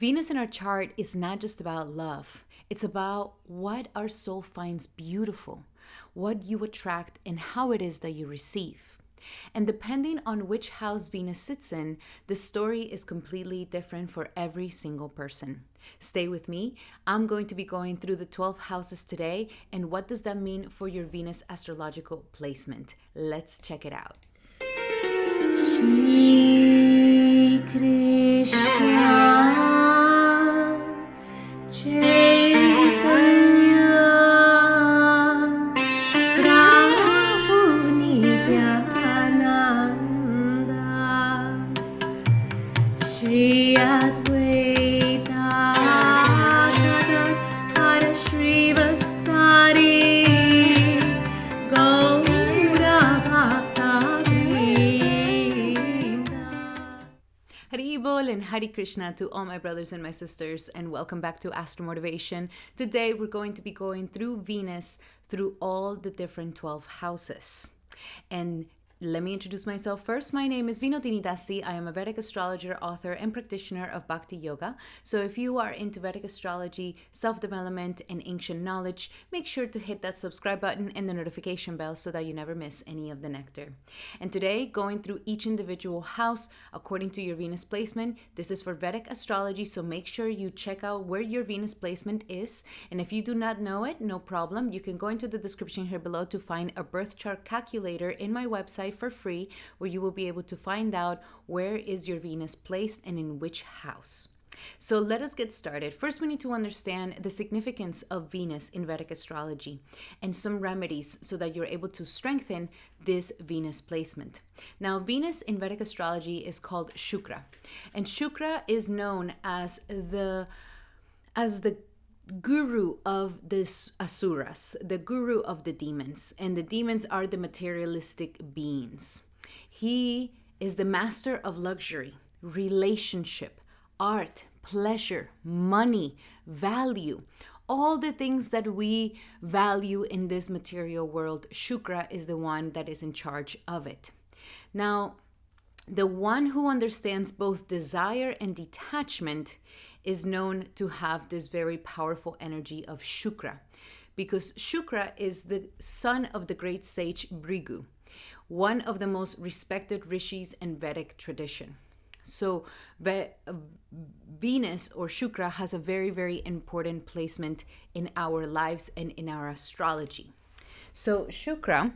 Venus in our chart is not just about love. It's about what our soul finds beautiful, what you attract, and how it is that you receive. And depending on which house Venus sits in, the story is completely different for every single person. Stay with me. I'm going to be going through the 12 houses today, and what does that mean for your Venus astrological placement? Let's check it out. Shri Krishna And Hare Krishna to all my brothers and my sisters, and welcome back to Astro Motivation. Today we're going to be going through Venus through all the different 12 houses. And let me introduce myself first. My name is Vinodini Dasi. I am a Vedic astrologer, author, and practitioner of Bhakti Yoga. So if you are into Vedic astrology, self-development, and ancient knowledge, make sure to hit that subscribe button and the notification bell so that you never miss any of the nectar. And today, going through each individual house according to your Venus placement. This is for Vedic astrology, so make sure you check out where your Venus placement is. And if you do not know it, no problem. You can go into the description here below to find a birth chart calculator in my website for free, where you will be able to find out where is your Venus placed and in which house. So let us get started. First, we need to understand the significance of Venus in Vedic astrology and some remedies so that you're able to strengthen this Venus placement. Now, Venus in Vedic astrology is called Shukra, and Shukra is known as the guru of the asuras, the guru of the demons, and the demons are the materialistic beings. He is the master of luxury, relationship, art, pleasure, money, value, all the things that we value in this material world. Shukra is the one that is in charge of it. Now, the one who understands both desire and detachment is known to have this very powerful energy of Shukra, because Shukra is the son of the great sage Bhrigu, one of the most respected rishis in Vedic tradition. So Venus or Shukra has a very, very important placement in our lives and in our astrology. So Shukra,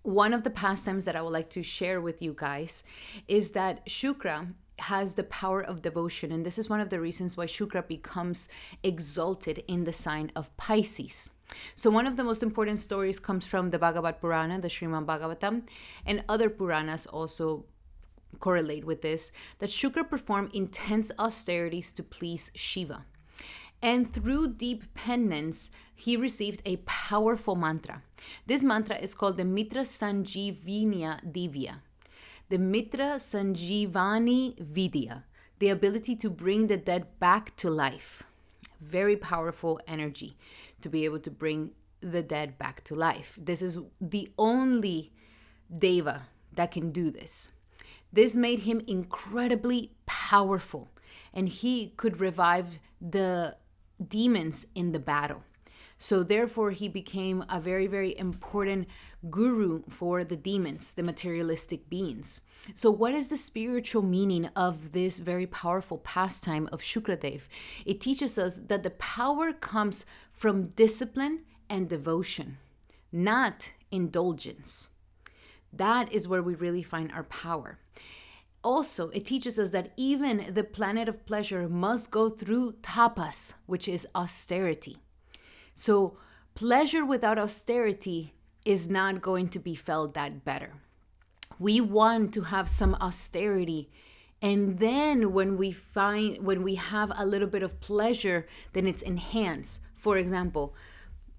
one of the pastimes that I would like to share with you guys is that Shukra has the power of devotion, and this is one of the reasons why Shukra becomes exalted in the sign of Pisces. So one of the most important stories comes from the Bhagavad Purana, the Srimad Bhagavatam, and other Puranas also correlate with this, that Shukra performed intense austerities to please Shiva. And through deep penance, he received a powerful mantra. This mantra is called the Mitra Sanjeevanya Divya. The Mitra Sanjeevani Vidya, the ability to bring the dead back to life. Very powerful energy to be able to bring the dead back to life. This is the only Deva that can do this. This made him incredibly powerful, and he could revive the demons in the battle. So therefore, he became a very, very important guru for the demons, the materialistic beings. So what is the spiritual meaning of this very powerful pastime of Shukradev? It teaches us that the power comes from discipline and devotion, not indulgence. That is where we really find our power. Also, it teaches us that even the planet of pleasure must go through tapas, which is austerity. So pleasure without austerity is not going to be felt that better. We want to have some austerity, and then when we have a little bit of pleasure, then it's enhanced. For example,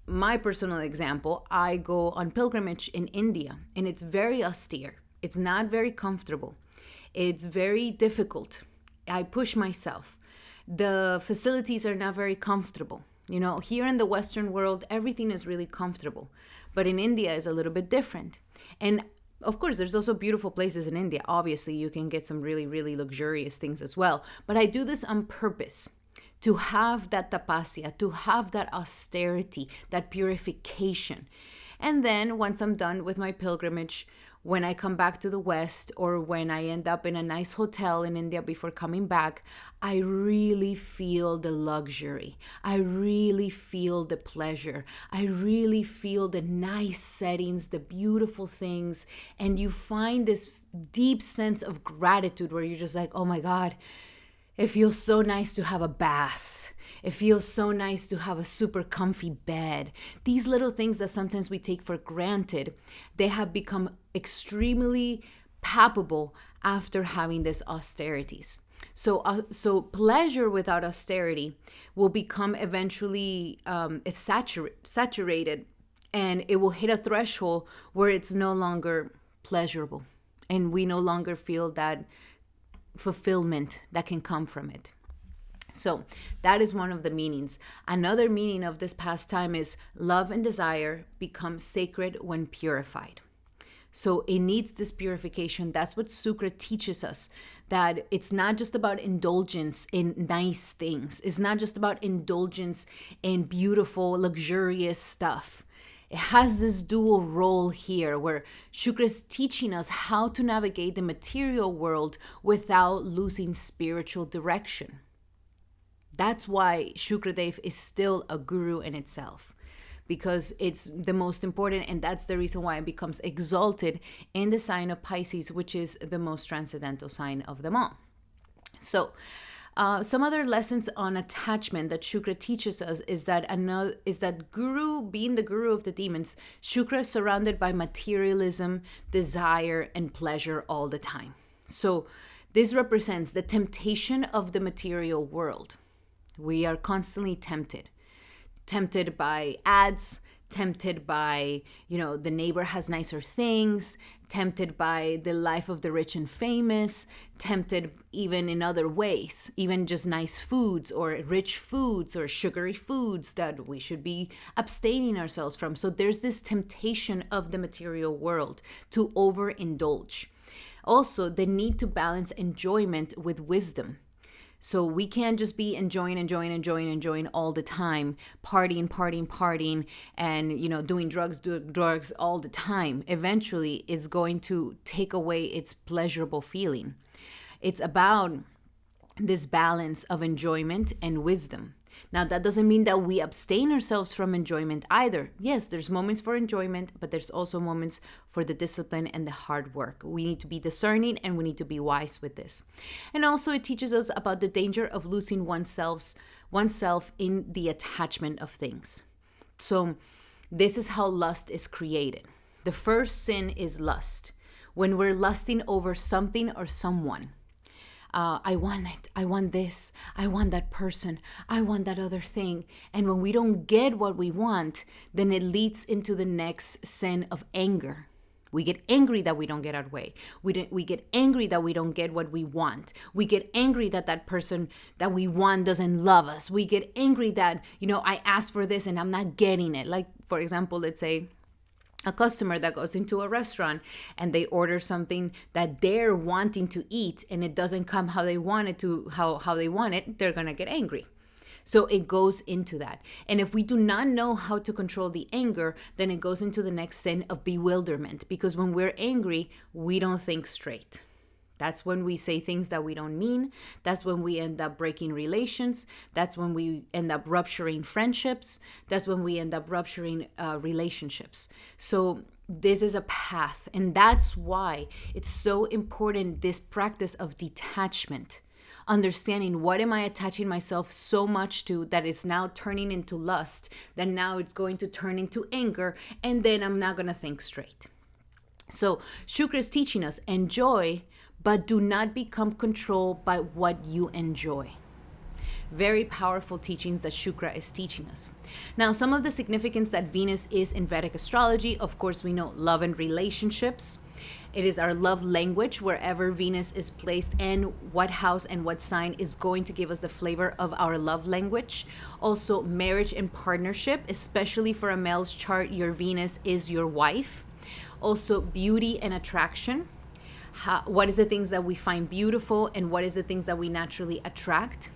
my personal example, I go on pilgrimage in India, and it's very austere. It's not very comfortable. It's very difficult. I push myself. The facilities are not very comfortable. You know, here in the Western world, everything is really comfortable. But in India, it's a little bit different. And Of course, there's also beautiful places in India. Obviously, you can get some really, really luxurious things as well. But I do this on purpose to have that tapasya, to have that austerity, that purification. And then once I'm done with my pilgrimage, when I come back to the West or when I end up in a nice hotel in India before coming back, I really feel the luxury. I really feel the pleasure. I really feel the nice settings, the beautiful things. And you find this deep sense of gratitude where you're just like, oh my God, it feels so nice to have a bath. It feels so nice to have a super comfy bed. These little things that sometimes we take for granted, they have become extremely palpable after having these austerities. So pleasure without austerity will become eventually it's saturated, and it will hit a threshold where it's no longer pleasurable, and we no longer feel that fulfillment that can come from it. So that is one of the meanings. Another meaning of this pastime is love and desire become sacred when purified. So it needs this purification. That's what Sukra teaches us, that it's not just about indulgence in nice things. It's not just about indulgence in beautiful, luxurious stuff. It has this dual role here where Shukra is teaching us how to navigate the material world without losing spiritual direction. That's why Shukradev is still a guru in itself, because it's the most important, and that's the reason why it becomes exalted in the sign of Pisces, which is the most transcendental sign of them all. So some other lessons on attachment that Shukra teaches us is that Guru, being the guru of the demons, Shukra is surrounded by materialism, desire, and pleasure all the time. So this represents the temptation of the material world. We are constantly tempted by ads, tempted by, the neighbor has nicer things, tempted by the life of the rich and famous, tempted even in other ways, even just nice foods or rich foods or sugary foods that we should be abstaining ourselves from. So there's this temptation of the material world to overindulge. Also, the need to balance enjoyment with wisdom. So we can't just be enjoying all the time, partying, and, doing drugs all the time. Eventually, it's going to take away its pleasurable feeling. It's about this balance of enjoyment and wisdom. Now, that doesn't mean that we abstain ourselves from enjoyment either. Yes, there's moments for enjoyment, but there's also moments for the discipline and the hard work. We need to be discerning, and we need to be wise with this. And also, it teaches us about the danger of losing oneself in the attachment of things. So this is how lust is created. The first sin is lust. When we're lusting over something or someone. I want it. I want this. I want that person. I want that other thing. And when we don't get what we want, then it leads into the next sin of anger. We get angry that we don't get our way. We get angry that we don't get what we want. We get angry that that person that we want doesn't love us. We get angry that, I asked for this and I'm not getting it. Like, for example, let's say a customer that goes into a restaurant and they order something that they're wanting to eat and it doesn't come how they want it to, how they want it, they're going to get angry. So it goes into that. And if we do not know how to control the anger, then it goes into the next sin of bewilderment, because when we're angry, we don't think straight. That's when we say things that we don't mean. That's when we end up breaking relations. That's when we end up rupturing friendships. That's when we end up rupturing relationships. So this is a path. And that's why it's so important, this practice of detachment. Understanding, what am I attaching myself so much to that is now turning into lust, that now it's going to turn into anger, and then I'm not going to think straight. So Shukra is teaching us, enjoy, but do not become controlled by what you enjoy. Very powerful teachings that Shukra is teaching us. Now, some of the significance that Venus is in Vedic astrology, of course, we know love and relationships. It is our love language. Wherever Venus is placed and what house and what sign is going to give us the flavor of our love language. Also, marriage and partnership, especially for a male's chart, your Venus is your wife. Also, beauty and attraction. What is the things that we find beautiful and what is the things that we naturally attract?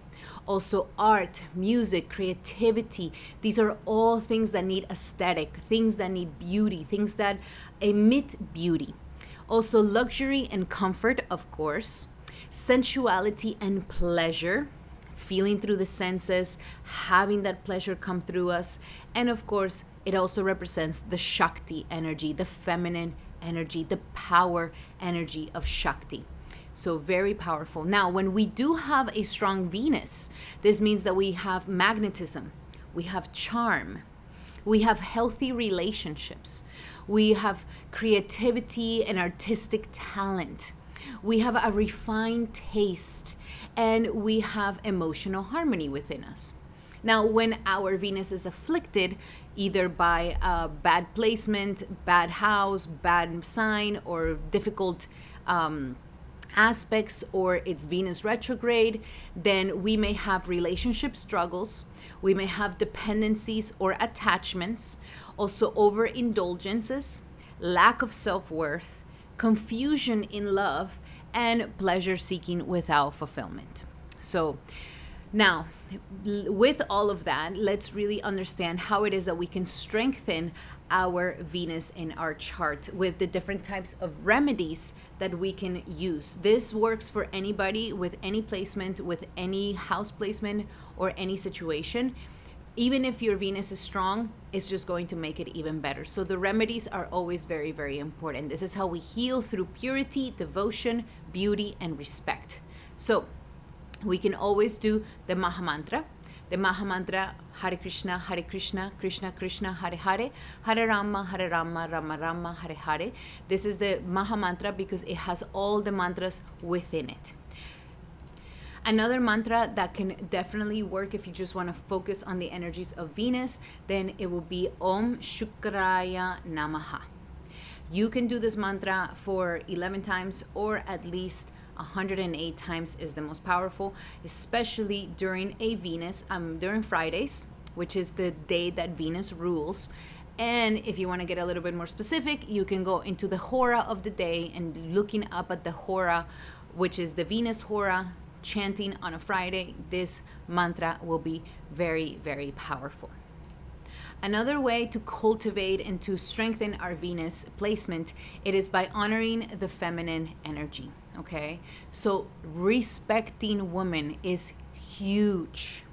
Also, art, music, creativity. These are all things that need aesthetic, things that need beauty, things that emit beauty. Also, luxury and comfort, of course. Sensuality and pleasure, feeling through the senses, having that pleasure come through us. And of course, it also represents the Shakti energy, the feminine energy, the power energy of Shakti. So very powerful. Now, when we do have a strong Venus, this means that we have magnetism, we have charm, we have healthy relationships, we have creativity and artistic talent, we have a refined taste, and we have emotional harmony within us. Now, when our Venus is afflicted, either by a bad placement, bad house, bad sign, or difficult aspects, or it's Venus retrograde, then we may have relationship struggles, we may have dependencies or attachments, also overindulgences, lack of self-worth, confusion in love, and pleasure seeking without fulfillment. So now, with all of that, let's really understand how it is that we can strengthen our Venus in our chart with the different types of remedies that we can use. This works for anybody with any placement, with any house placement, or any situation. Even if your Venus is strong, it's just going to make it even better. So the remedies are always very, very important. This is how we heal through purity, devotion, beauty, and respect. So we can always do the Maha Mantra. The Maha Mantra, Hare Krishna, Krishna Krishna, Hare Hare, Hare Rama, Rama Rama, Hare Hare. This is the Maha Mantra because it has all the mantras within it. Another mantra that can definitely work if you just want to focus on the energies of Venus, then it will be Om Shukraya Namaha. You can do this mantra for 11 times or at least 108 times is the most powerful, especially during a Venus, during Fridays, which is the day that Venus rules. And if you want to get a little bit more specific, you can go into the Hora of the day and looking up at the Hora, which is the Venus Hora, chanting on a Friday. This mantra will be very, very powerful. Another way to cultivate and to strengthen our Venus placement, it is by honoring the feminine energy. Okay, so respecting women is huge.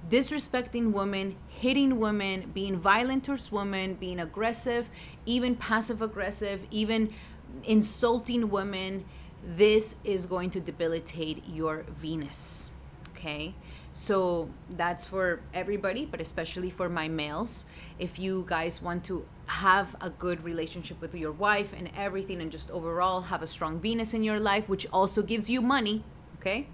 Disrespecting women, hitting women, being violent towards women, being aggressive, even passive aggressive, even insulting women, this is going to debilitate your Venus. Okay, so that's for everybody, but especially for my males. If you guys want to have a good relationship with your wife and everything, and just overall have a strong Venus in your life, which also gives you money, okay,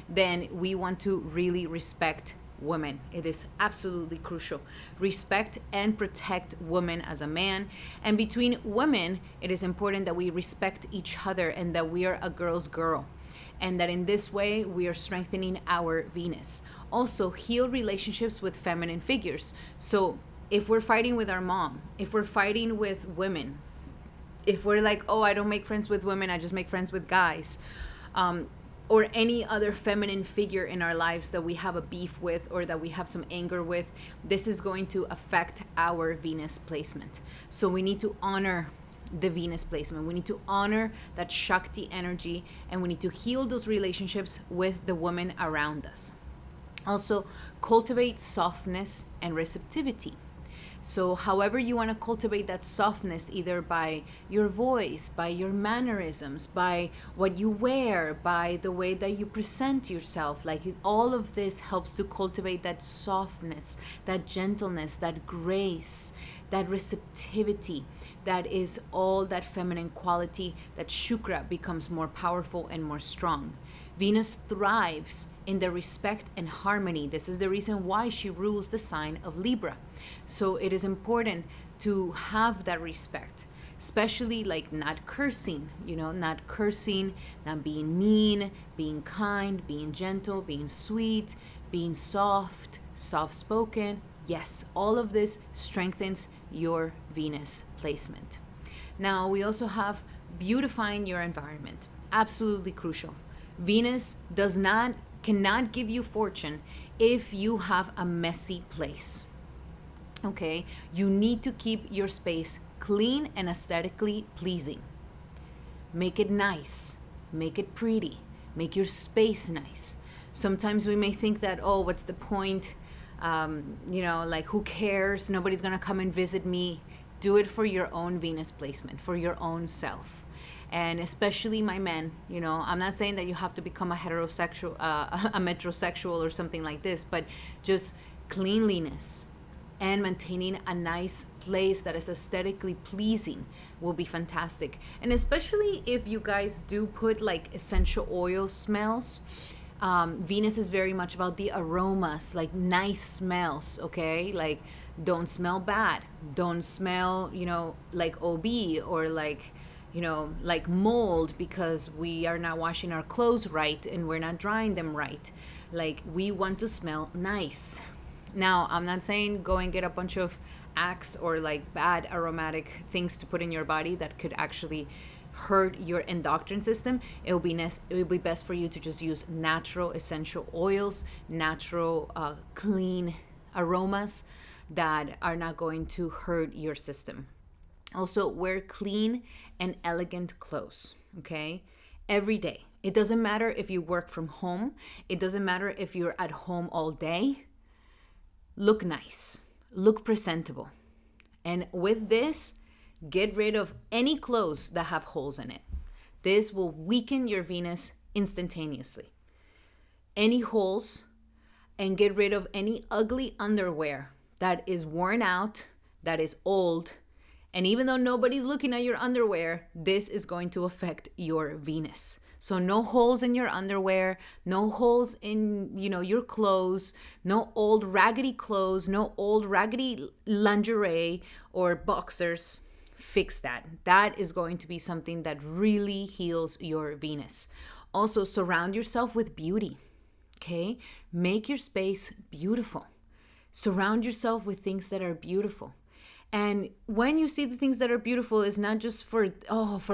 then we want to really respect women. It is absolutely crucial. Respect and protect women as a man. And between women, it is important that we respect each other and that we are a girl's girl. And that in this way, we are strengthening our Venus. Also, heal relationships with feminine figures. So if we're fighting with our mom, if we're fighting with women, if we're like, oh, I don't make friends with women, I just make friends with guys, or any other feminine figure in our lives that we have a beef with or that we have some anger with, this is going to affect our Venus placement. So we need to honor the Venus placement. We need to honor that Shakti energy, and we need to heal those relationships with the women around us. Also, cultivate softness and receptivity. So however you want to cultivate that softness, either by your voice, by your mannerisms, by what you wear, by the way that you present yourself, like all of this helps to cultivate that softness, that gentleness, that grace, that receptivity. That is all that feminine quality, that Shukra becomes more powerful and more strong. Venus thrives in the respect and harmony. This is the reason why she rules the sign of Libra. So it is important to have that respect, especially like not cursing, not cursing, not being mean, being kind, being gentle, being sweet, being soft-spoken. Yes, all of this strengthens your Venus placement. Now, we also have beautifying your environment. Absolutely crucial. Venus cannot give you fortune if you have a messy place. Okay? You need to keep your space clean and aesthetically pleasing. Make it nice. Make it pretty. Make your space nice. Sometimes we may think that, oh, what's the point? Like, who cares? Nobody's going to come and visit me. Do it for your own Venus placement, for your own self. And especially my men, I'm not saying that you have to become a heterosexual, a metrosexual or something like this, but just cleanliness and maintaining a nice place that is aesthetically pleasing will be fantastic. And especially if you guys do put like essential oil smells, Venus is very much about the aromas, like nice smells, okay? Like, don't smell bad. Don't smell, like OB or like mold because we are not washing our clothes right and we're not drying them right. Like, we want to smell nice. Now, I'm not saying go and get a bunch of Axe or like bad aromatic things to put in your body that could actually hurt your endocrine system. It will be best for you to just use natural essential oils, natural clean aromas that are not going to hurt your system. Also, wear clean and elegant clothes, okay? Every day. It doesn't matter if you work from home. It doesn't matter if you're at home all day. Look nice. Look presentable. And with this, get rid of any clothes that have holes in it. This will weaken your Venus instantaneously. Any holes, and get rid of any ugly underwear that is worn out, that is old. And even though nobody's looking at your underwear, this is going to affect your Venus. So no holes in your underwear, no holes in, your clothes, no old raggedy clothes, no old raggedy lingerie or boxers. Fix that. That is going to be something that really heals your Venus. Also, surround yourself with beauty, okay? Make your space beautiful. Surround yourself with things that are beautiful. And when you see the things that are beautiful, it's not just for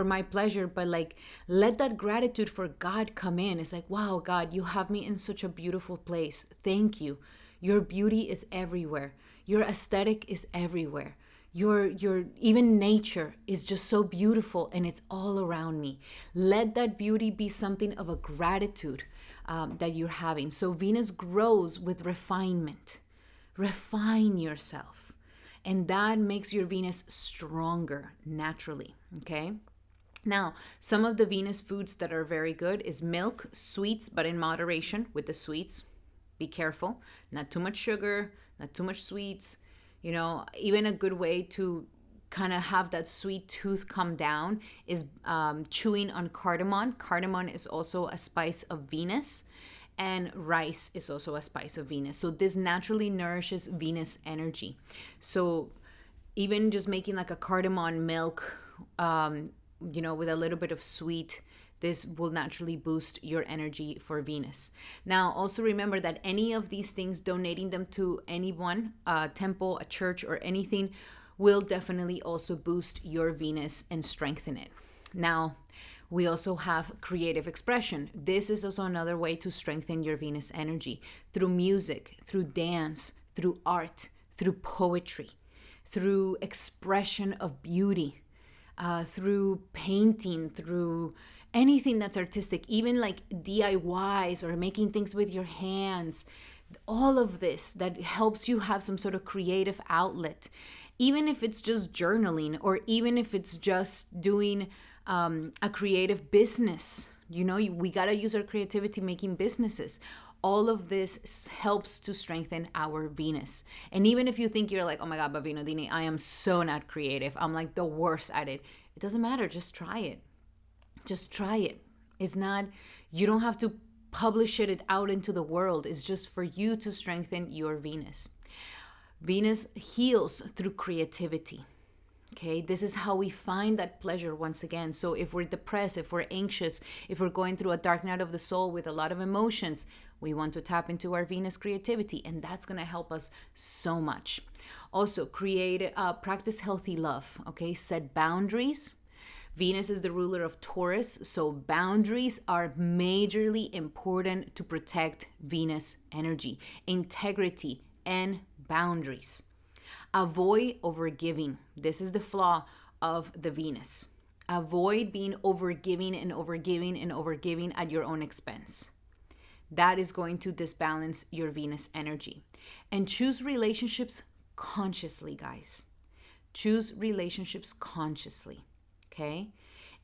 my pleasure, but like, let that gratitude for God come in. It's like, wow, God, you have me in such a beautiful place. Thank you. Your beauty is everywhere. Your aesthetic is everywhere. Your even nature is just so beautiful and it's all around me. Let that beauty be something of a gratitude that you're having. So Venus grows with refinement. Refine yourself. And that makes your Venus stronger naturally, okay? Now, some of the Venus foods that are very good is milk, sweets, but in moderation with the sweets. Be careful. Not too much sugar, not too much sweets. Even a good way to kind of have that sweet tooth come down is chewing on cardamom. Cardamom is also a spice of Venus. And rice is also a spice of Venus. So this naturally nourishes Venus energy. So even just making like a cardamom milk, with a little bit of sweet, this will naturally boost your energy for Venus. Now, also remember that any of these things, donating them to anyone, a temple, a church, or anything, will definitely also boost your Venus and strengthen it. Now, we also have creative expression. This is also another way to strengthen your Venus energy through music, through dance, through art, through poetry, through expression of beauty, through painting, through anything that's artistic, even like DIYs or making things with your hands. All of this that helps you have some sort of creative outlet, even if it's just journaling or even if it's just doing a creative business. We got to use our creativity making businesses. All of this helps to strengthen our Venus. And even if you think you're like, oh my God, but Vinodini, I am so not creative. I'm like the worst at it. It doesn't matter. Just try it. Just try it. It's not, you don't have to publish it out into the world. It's just for you to strengthen your Venus. Venus heals through creativity. Okay, this is how we find that pleasure once again. So if we're depressed, if we're anxious, if we're going through a dark night of the soul with a lot of emotions, we want to tap into our Venus creativity, and that's going to help us so much. Also, practice healthy love. Okay, set boundaries. Venus is the ruler of Taurus, so boundaries are majorly important to protect Venus energy, integrity, and boundaries. Avoid overgiving. This is the flaw of the Venus. Avoid being overgiving and overgiving and overgiving at your own expense. That is going to disbalance your Venus energy. And choose relationships consciously, guys. Choose relationships consciously. Okay?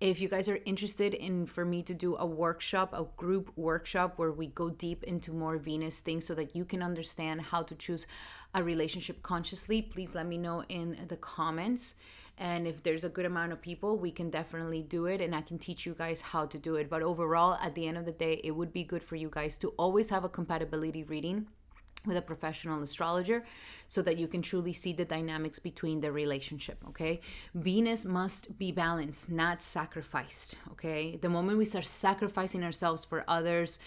If you guys are interested in for me to do a workshop, a group workshop where we go deep into more Venus things so that you can understand how to choose a relationship consciously, please let me know in the comments. And if there's a good amount of people, we can definitely do it, and I can teach you guys how to do it. But overall, at the end of the day, it would be good for you guys to always have a compatibility reading with a professional astrologer so that you can truly see the dynamics between the relationship. Okay, Venus must be balanced, not sacrificed. Okay, the moment we start sacrificing ourselves for others,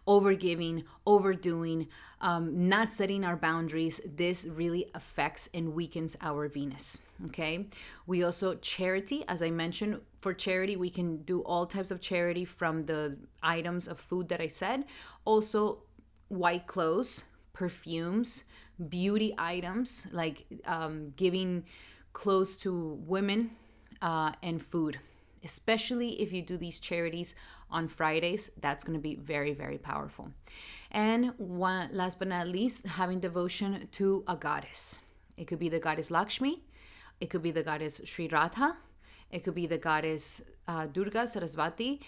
overgiving, overdoing, not setting our boundaries, this really affects and weakens our Venus. Okay, we also charity, as I mentioned, for charity we can do all types of charity from the items of food that I said. Also, white clothes, perfumes, beauty items like giving clothes to women, and food. Especially if you do these charities on Fridays, that's going to be very, very powerful. And last but not least, having devotion to a goddess. It could be the goddess Lakshmi, it could be the goddess Sri Radha, it could be the goddess Durga, Saraswati,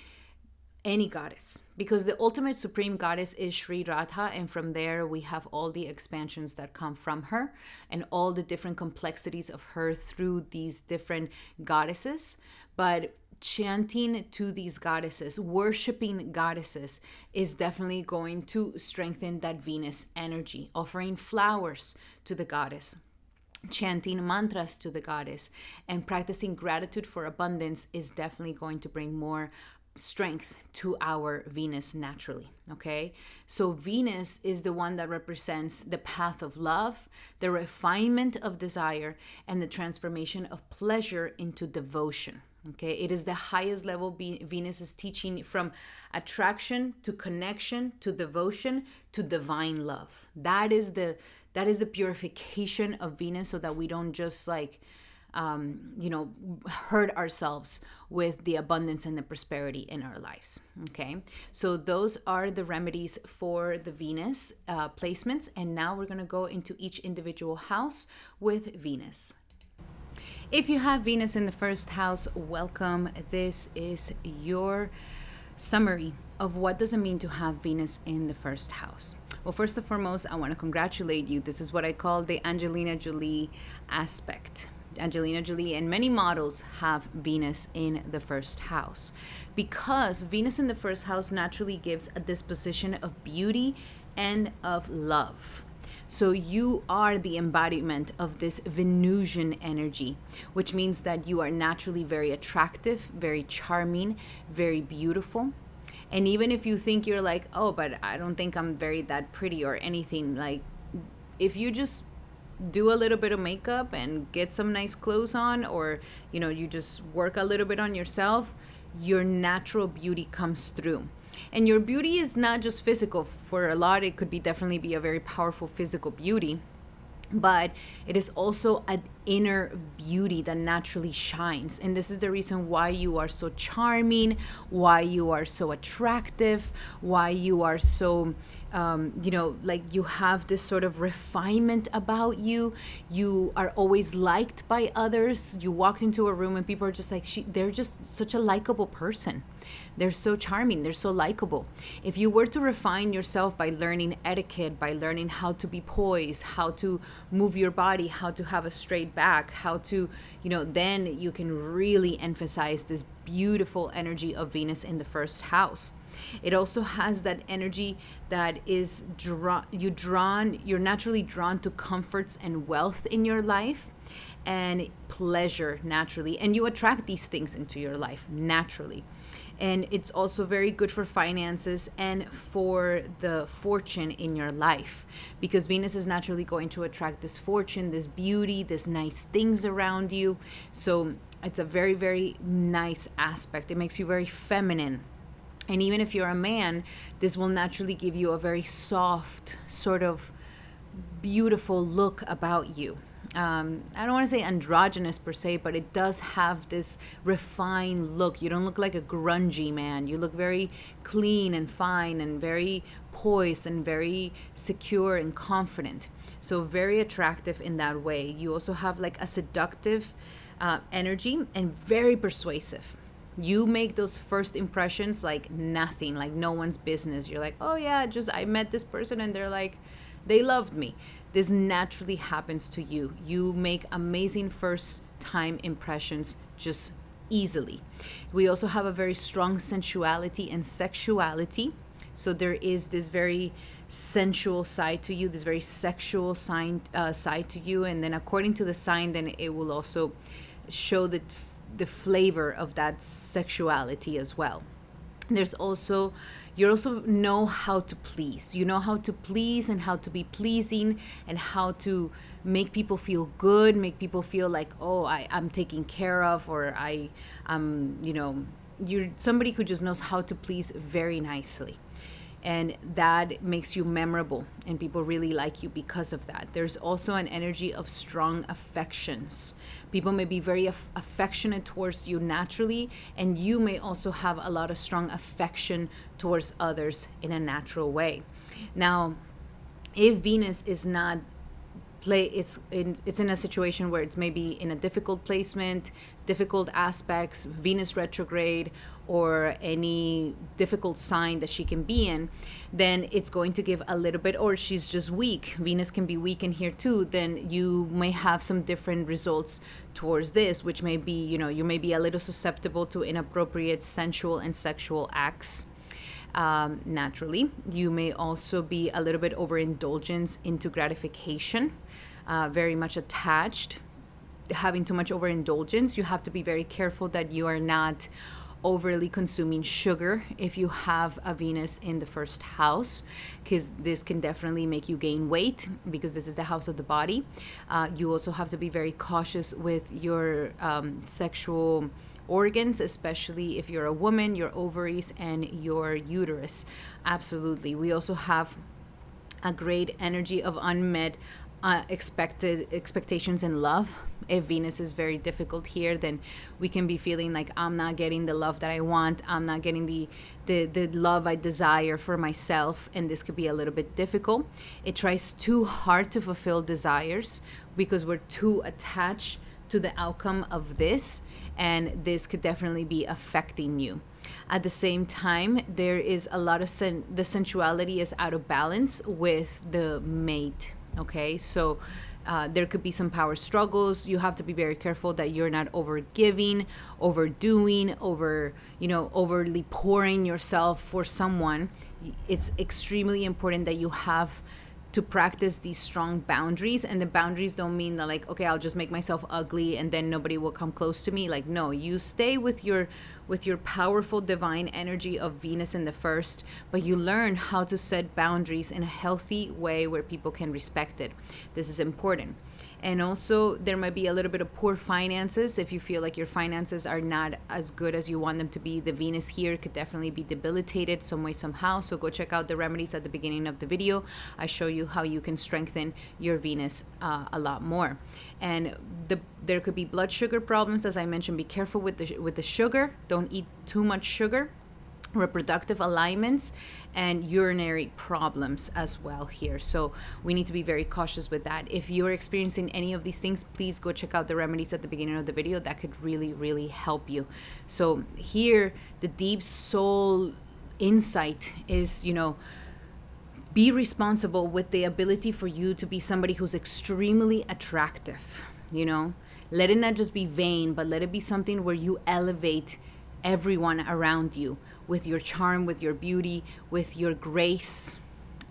any goddess, because the ultimate supreme goddess is Sri Radha, and from there we have all the expansions that come from her and all the different complexities of her through these different goddesses. But chanting to these goddesses, worshiping goddesses, is definitely going to strengthen that Venus energy. Offering flowers to the goddess, chanting mantras to the goddess, and practicing gratitude for abundance is definitely going to bring more strength to our Venus naturally. Okay, so Venus is the one that represents the path of love, the refinement of desire, and the transformation of pleasure into devotion. Okay, it is the highest level Venus is teaching, from attraction to connection to devotion to divine love. That is the purification of Venus, so that we don't just hurt ourselves with the abundance and the prosperity in our lives. Okay, so those are the remedies for the Venus placements, and now we're going to go into each individual house with Venus. If you have Venus in the first house, welcome. This is your summary of what does it mean to have Venus in the first house. Well, first and foremost, I want to congratulate you. This is what I call the Angelina Jolie aspect. Angelina Jolie and many models have Venus in the first house, because Venus in the first house naturally gives a disposition of beauty and of love. So you are the embodiment of this Venusian energy, which means that you are naturally very attractive, very charming, very beautiful. And even if you think you're like, oh, but I don't think I'm very that pretty or anything, like if you just do a little bit of makeup and get some nice clothes on, or you just work a little bit on yourself, your natural beauty comes through. And your beauty is not just physical. For a lot, it could definitely be a very powerful physical beauty, but it is also an inner beauty that naturally shines. And this is the reason why you are so charming, why you are so attractive, why you are so you have this sort of refinement about you. You are always liked by others. You walked into a room and people are just like, they're just such a likable person. They're so charming. They're so likable. If you were to refine yourself by learning etiquette, by learning how to be poised, how to move your body, how to have a straight back, how to, then you can really emphasize this beautiful energy of Venus in the first house. It also has that energy that is you're naturally drawn to comforts and wealth in your life and pleasure naturally, and you attract these things into your life naturally. And it's also very good for finances and for the fortune in your life, because Venus is naturally going to attract this fortune, this beauty, this nice things around you. So it's a very, very nice aspect. It makes you very feminine. And even if you're a man, this will naturally give you a very soft, sort of beautiful look about you. I don't want to say androgynous per se, but it does have this refined look. You don't look like a grungy man. You look very clean and fine and very poised and very secure and confident. So very attractive in that way. You also have like a seductive energy and very persuasive. You make those first impressions like nothing, like no one's business. You're like, oh yeah, just I met this person and they're like, they loved me. This naturally happens to you. You make amazing first time impressions just easily. We also have a very strong sensuality and sexuality. So there is this very sensual side to you, this very sexual side to you. And then according to the sign, then it will also show the flavor of that sexuality as well. There's also, you also know how to please. You know how to please and how to be pleasing and how to make people feel good, make people feel like, oh, I'm taken care of, or you're somebody who just knows how to please very nicely. And that makes you memorable, and people really like you because of that. There's also an energy of strong affections. People may be very affectionate towards you naturally, and you may also have a lot of strong affection towards others in a natural way. Now, if Venus is not it's in a situation where it's maybe in a difficult placement, difficult aspects, Venus retrograde, or any difficult sign that she can be in, then it's going to give a little bit, or she's just weak. Venus can be weak in here too. Then you may have some different results towards this, which may be, you may be a little susceptible to inappropriate sensual and sexual acts. Naturally, you may also be a little bit overindulgence into gratification, very much attached, having too much overindulgence. You have to be very careful that you are not overly consuming sugar if you have a Venus in the first house, because this can definitely make you gain weight, because this is the house of the body. You also have to be very cautious with your sexual organs, especially if you're a woman, your ovaries and your uterus. Absolutely. We also have a great energy of unmet expectations in love. If Venus is very difficult here, then we can be feeling like I'm not getting the love that I want. I'm not getting the love I desire for myself, and this could be a little bit difficult. It tries too hard to fulfill desires because we're too attached to the outcome of this, and this could definitely be affecting you. At the same time, there is a lot of the sensuality is out of balance with the mate. Okay, so there could be some power struggles. You have to be very careful that you're not overgiving, overdoing, overly pouring yourself for someone. It's extremely important that you have to practice these strong boundaries. And the boundaries don't mean that, like, okay, I'll just make myself ugly and then nobody will come close to me. Like, no, you stay with your powerful divine energy of Venus in the first, but you learn how to set boundaries in a healthy way where people can respect it. This is important. And also, there might be a little bit of poor finances. If you feel like your finances are not as good as you want them to be, the Venus here could definitely be debilitated some way, somehow. So go check out the remedies at the beginning of the video. I show you how you can strengthen your Venus a lot more. And there could be blood sugar problems. As I mentioned, be careful with the sugar. Don't eat too much sugar. Reproductive alignments and urinary problems as well here. So we need to be very cautious with that. If you're experiencing any of these things, please go check out the remedies at the beginning of the video. That could really, really help you. So here, the deep soul insight is, be responsible with the ability for you to be somebody who's extremely attractive. Let it not just be vain, but let it be something where you elevate everyone around you, with your charm, with your beauty, with your grace.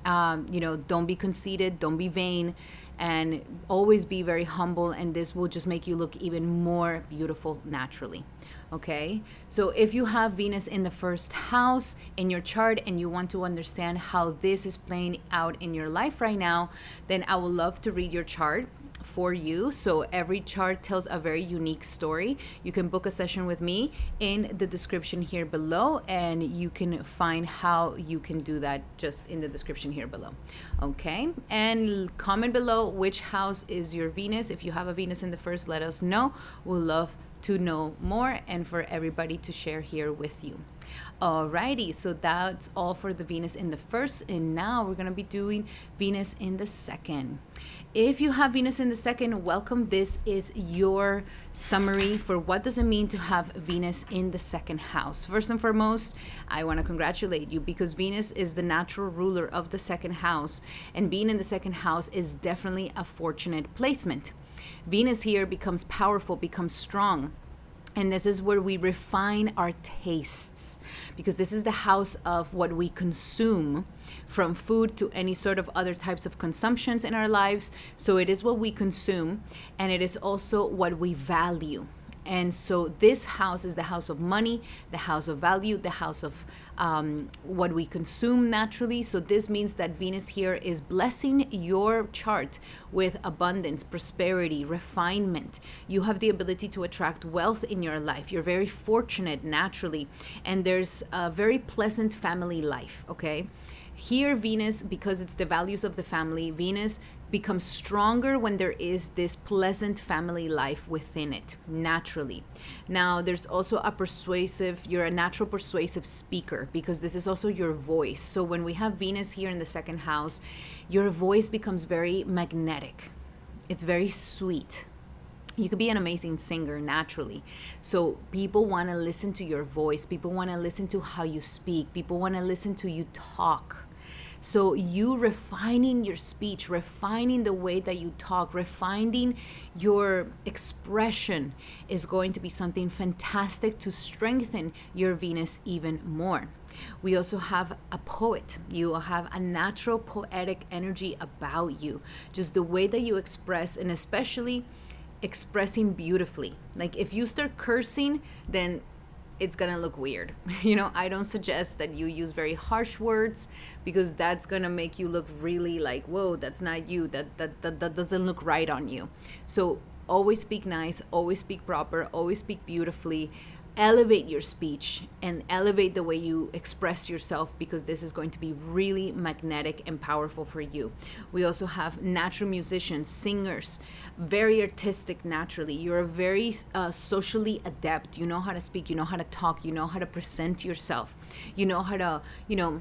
Don't be conceited, don't be vain, and always be very humble, and this will just make you look even more beautiful naturally. Okay, so if you have Venus in the first house in your chart and you want to understand how this is playing out in your life right now, then I would love to read your chart for you. So every chart tells a very unique story. You can book a session with me in the description here below, and you can find how you can do that just in the description here below. Okay, and comment below which house is your Venus. If you have a Venus in the first, let us know. We'll love to know more and for everybody to share here with you. Alrighty, so that's all for the Venus in the first, and now we're going to be doing Venus in the second. If you have Venus in the second, welcome. This is your summary for what does it mean to have Venus in the second house. First and foremost, I want to congratulate you because Venus is the natural ruler of the second house, and being in the second house is definitely a fortunate placement. Venus here becomes powerful, becomes strong. And this is where we refine our tastes, because this is the house of what we consume, from food to any sort of other types of consumptions in our lives. So it is what we consume, and it is also what we value. And so this house is the house of money, the house of value, the house of what we consume naturally. So this means that Venus here is blessing your chart with abundance, prosperity, refinement. You have the ability to attract wealth in your life. You're very fortunate naturally, and there's a very pleasant family life, okay? Here, Venus, because it's the values of the family, Venus becomes stronger when there is this pleasant family life within it, naturally. Now, there's also you're a natural persuasive speaker, because this is also your voice. So when we have Venus here in the second house, your voice becomes very magnetic. It's very sweet. You could be an amazing singer naturally. So people want to listen to your voice. People want to listen to how you speak. People want to listen to you talk. So you refining your speech, refining the way that you talk, refining your expression is going to be something fantastic to strengthen your Venus even more. We also have a poet. You have a natural poetic energy about you. Just the way that you express, and especially expressing beautifully. Like if you start cursing, then it's gonna look weird. I don't suggest that you use very harsh words, because that's gonna make you look really like, whoa, that's not you. That doesn't look right on you. So always speak nice, always speak proper, always speak beautifully. Elevate your speech and elevate the way you express yourself, because this is going to be really magnetic and powerful for you. We also have natural musicians, singers, very artistic naturally. You're very socially adept. You know how to speak, you know how to talk, you know how to present yourself, you know how to,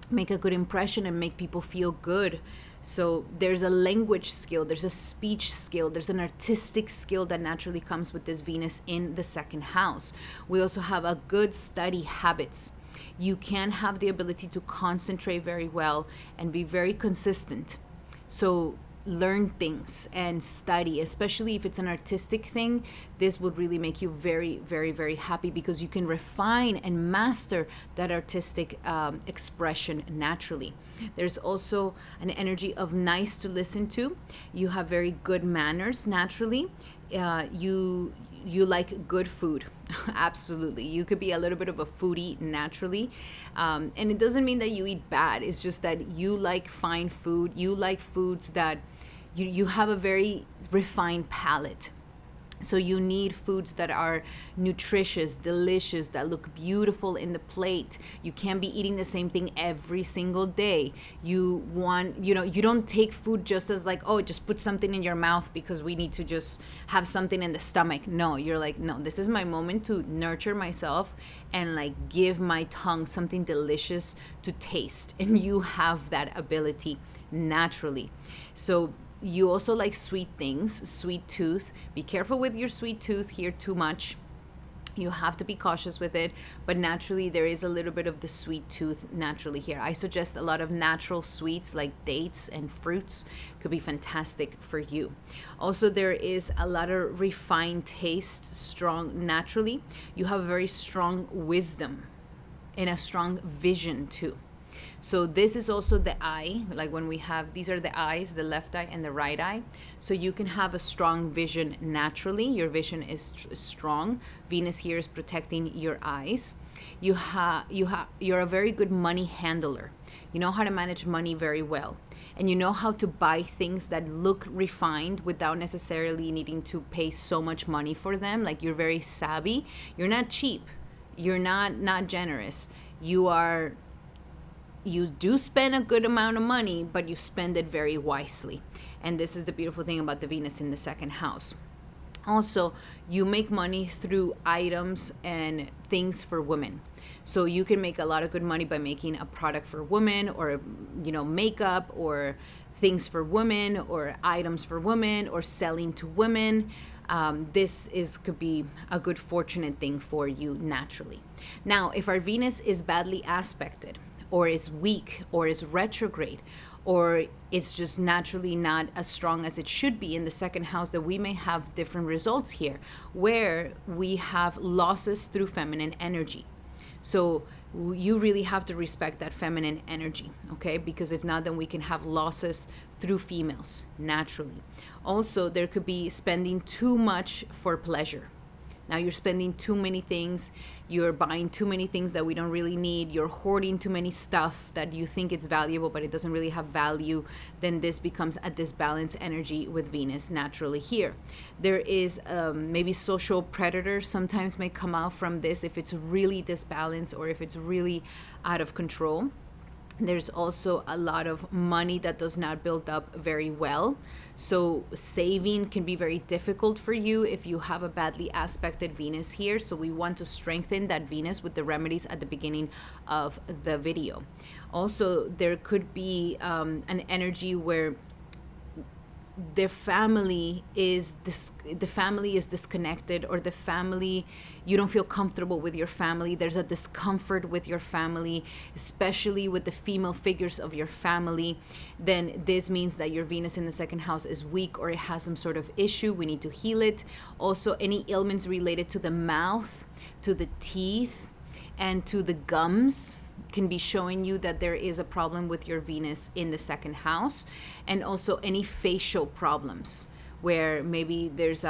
make a good impression and make people feel good. So there's a language skill, there's a speech skill, there's an artistic skill that naturally comes with this Venus in the second house. We also have a good study habits. You can have the ability to concentrate very well and be very consistent. So learn things and study, especially if it's an artistic thing. This would really make you very, very, very happy, because you can refine and master that artistic expression naturally. There's also an energy of nice to listen to. You have very good manners naturally. You like good food. Absolutely. You could be a little bit of a foodie naturally. And it doesn't mean that you eat bad. It's just that you like fine food. You like foods that you have a very refined palate. So you need foods that are nutritious, delicious, that look beautiful in the plate. You can't be eating the same thing every single day. You don't take food just as like, oh, just put something in your mouth because we need to just have something in the stomach. No, you're like, no, this is my moment to nurture myself and like give my tongue something delicious to taste. And you have that ability naturally. So you also like sweet things, sweet tooth. Be careful with your sweet tooth here too much. You have to be cautious with it, but naturally there is a little bit of the sweet tooth naturally here. I suggest a lot of natural sweets like dates and fruits could be fantastic for you. Also, there is a lot of refined taste, strong naturally. You have a very strong wisdom. and a strong vision too. So this is also the eye, like when we have, these are the eyes, the left eye and the right eye. So you can have a strong vision naturally. Your vision is strong. Venus here is protecting your eyes. You're a very good money handler. You know how to manage money very well. And you know how to buy things that look refined without necessarily needing to pay so much money for them. Like, you're very savvy. You're not cheap. You're not generous. You do spend a good amount of money, but you spend it very wisely. And this is the beautiful thing about the Venus in the second house. Also, you make money through items and things for women. So you can make a lot of good money by making a product for women, or, makeup, or things for women, or items for women, or selling to women. Could be a good fortunate thing for you naturally. Now, if our Venus is badly aspected, or is weak, or is retrograde, or it's just naturally not as strong as it should be in the second house, that we may have different results here, where we have losses through feminine energy. So you really have to respect that feminine energy, okay? Because if not, then we can have losses through females naturally. Also, there could be spending too much for pleasure. Now you're spending too many things. You're buying too many things that we don't really need. You're hoarding too many stuff that you think it's valuable, but it doesn't really have value. Then this becomes a disbalanced energy with Venus naturally here. There is maybe social predators sometimes may come out from this if it's really disbalanced, or if it's really out of control. There's also a lot of money that does not build up very well. So saving can be very difficult for you if you have a badly aspected Venus here. So we want to strengthen that Venus with the remedies at the beginning of the video. Also, there could be an energy where the family is disconnected, or you don't feel comfortable with your family. There's a discomfort with your family, especially with the female figures of your family. Then this means that your Venus in the second house is weak, or it has some sort of issue. We need to heal it. Also, any ailments related to the mouth, to the teeth, and to the gums can be showing you that there is a problem with your Venus in the second house. And also any facial problems, where maybe there's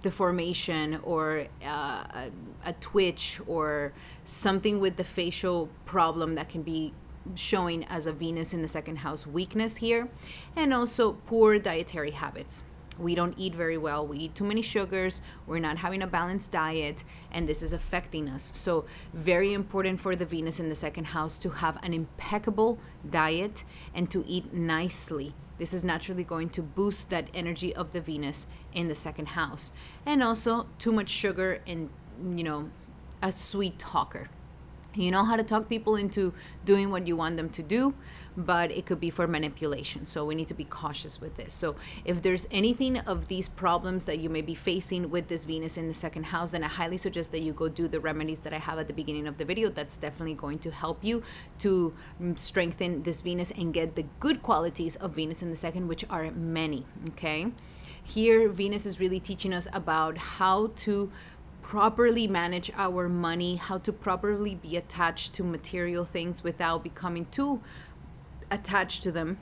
deformation, or a twitch, or something with the facial problem that can be showing as a Venus in the second house weakness here. And also poor dietary habits. We don't eat very well. We eat too many sugars. We're not having a balanced diet, and this is affecting us. So very important for the Venus in the second house to have an impeccable diet and to eat nicely. This is naturally going to boost that energy of the Venus in the second house. And also too much sugar and, a sweet talker. You know how to talk people into doing what you want them to do, but it could be for manipulation. So we need to be cautious with this. So if there's anything of these problems that you may be facing with this Venus in the second house, then I highly suggest that you go do the remedies that I have at the beginning of the video. That's definitely going to help you to strengthen this Venus and get the good qualities of Venus in the second, which are many, okay? Here, Venus is really teaching us about how to properly manage our money, how to properly be attached to material things without becoming too attached to them,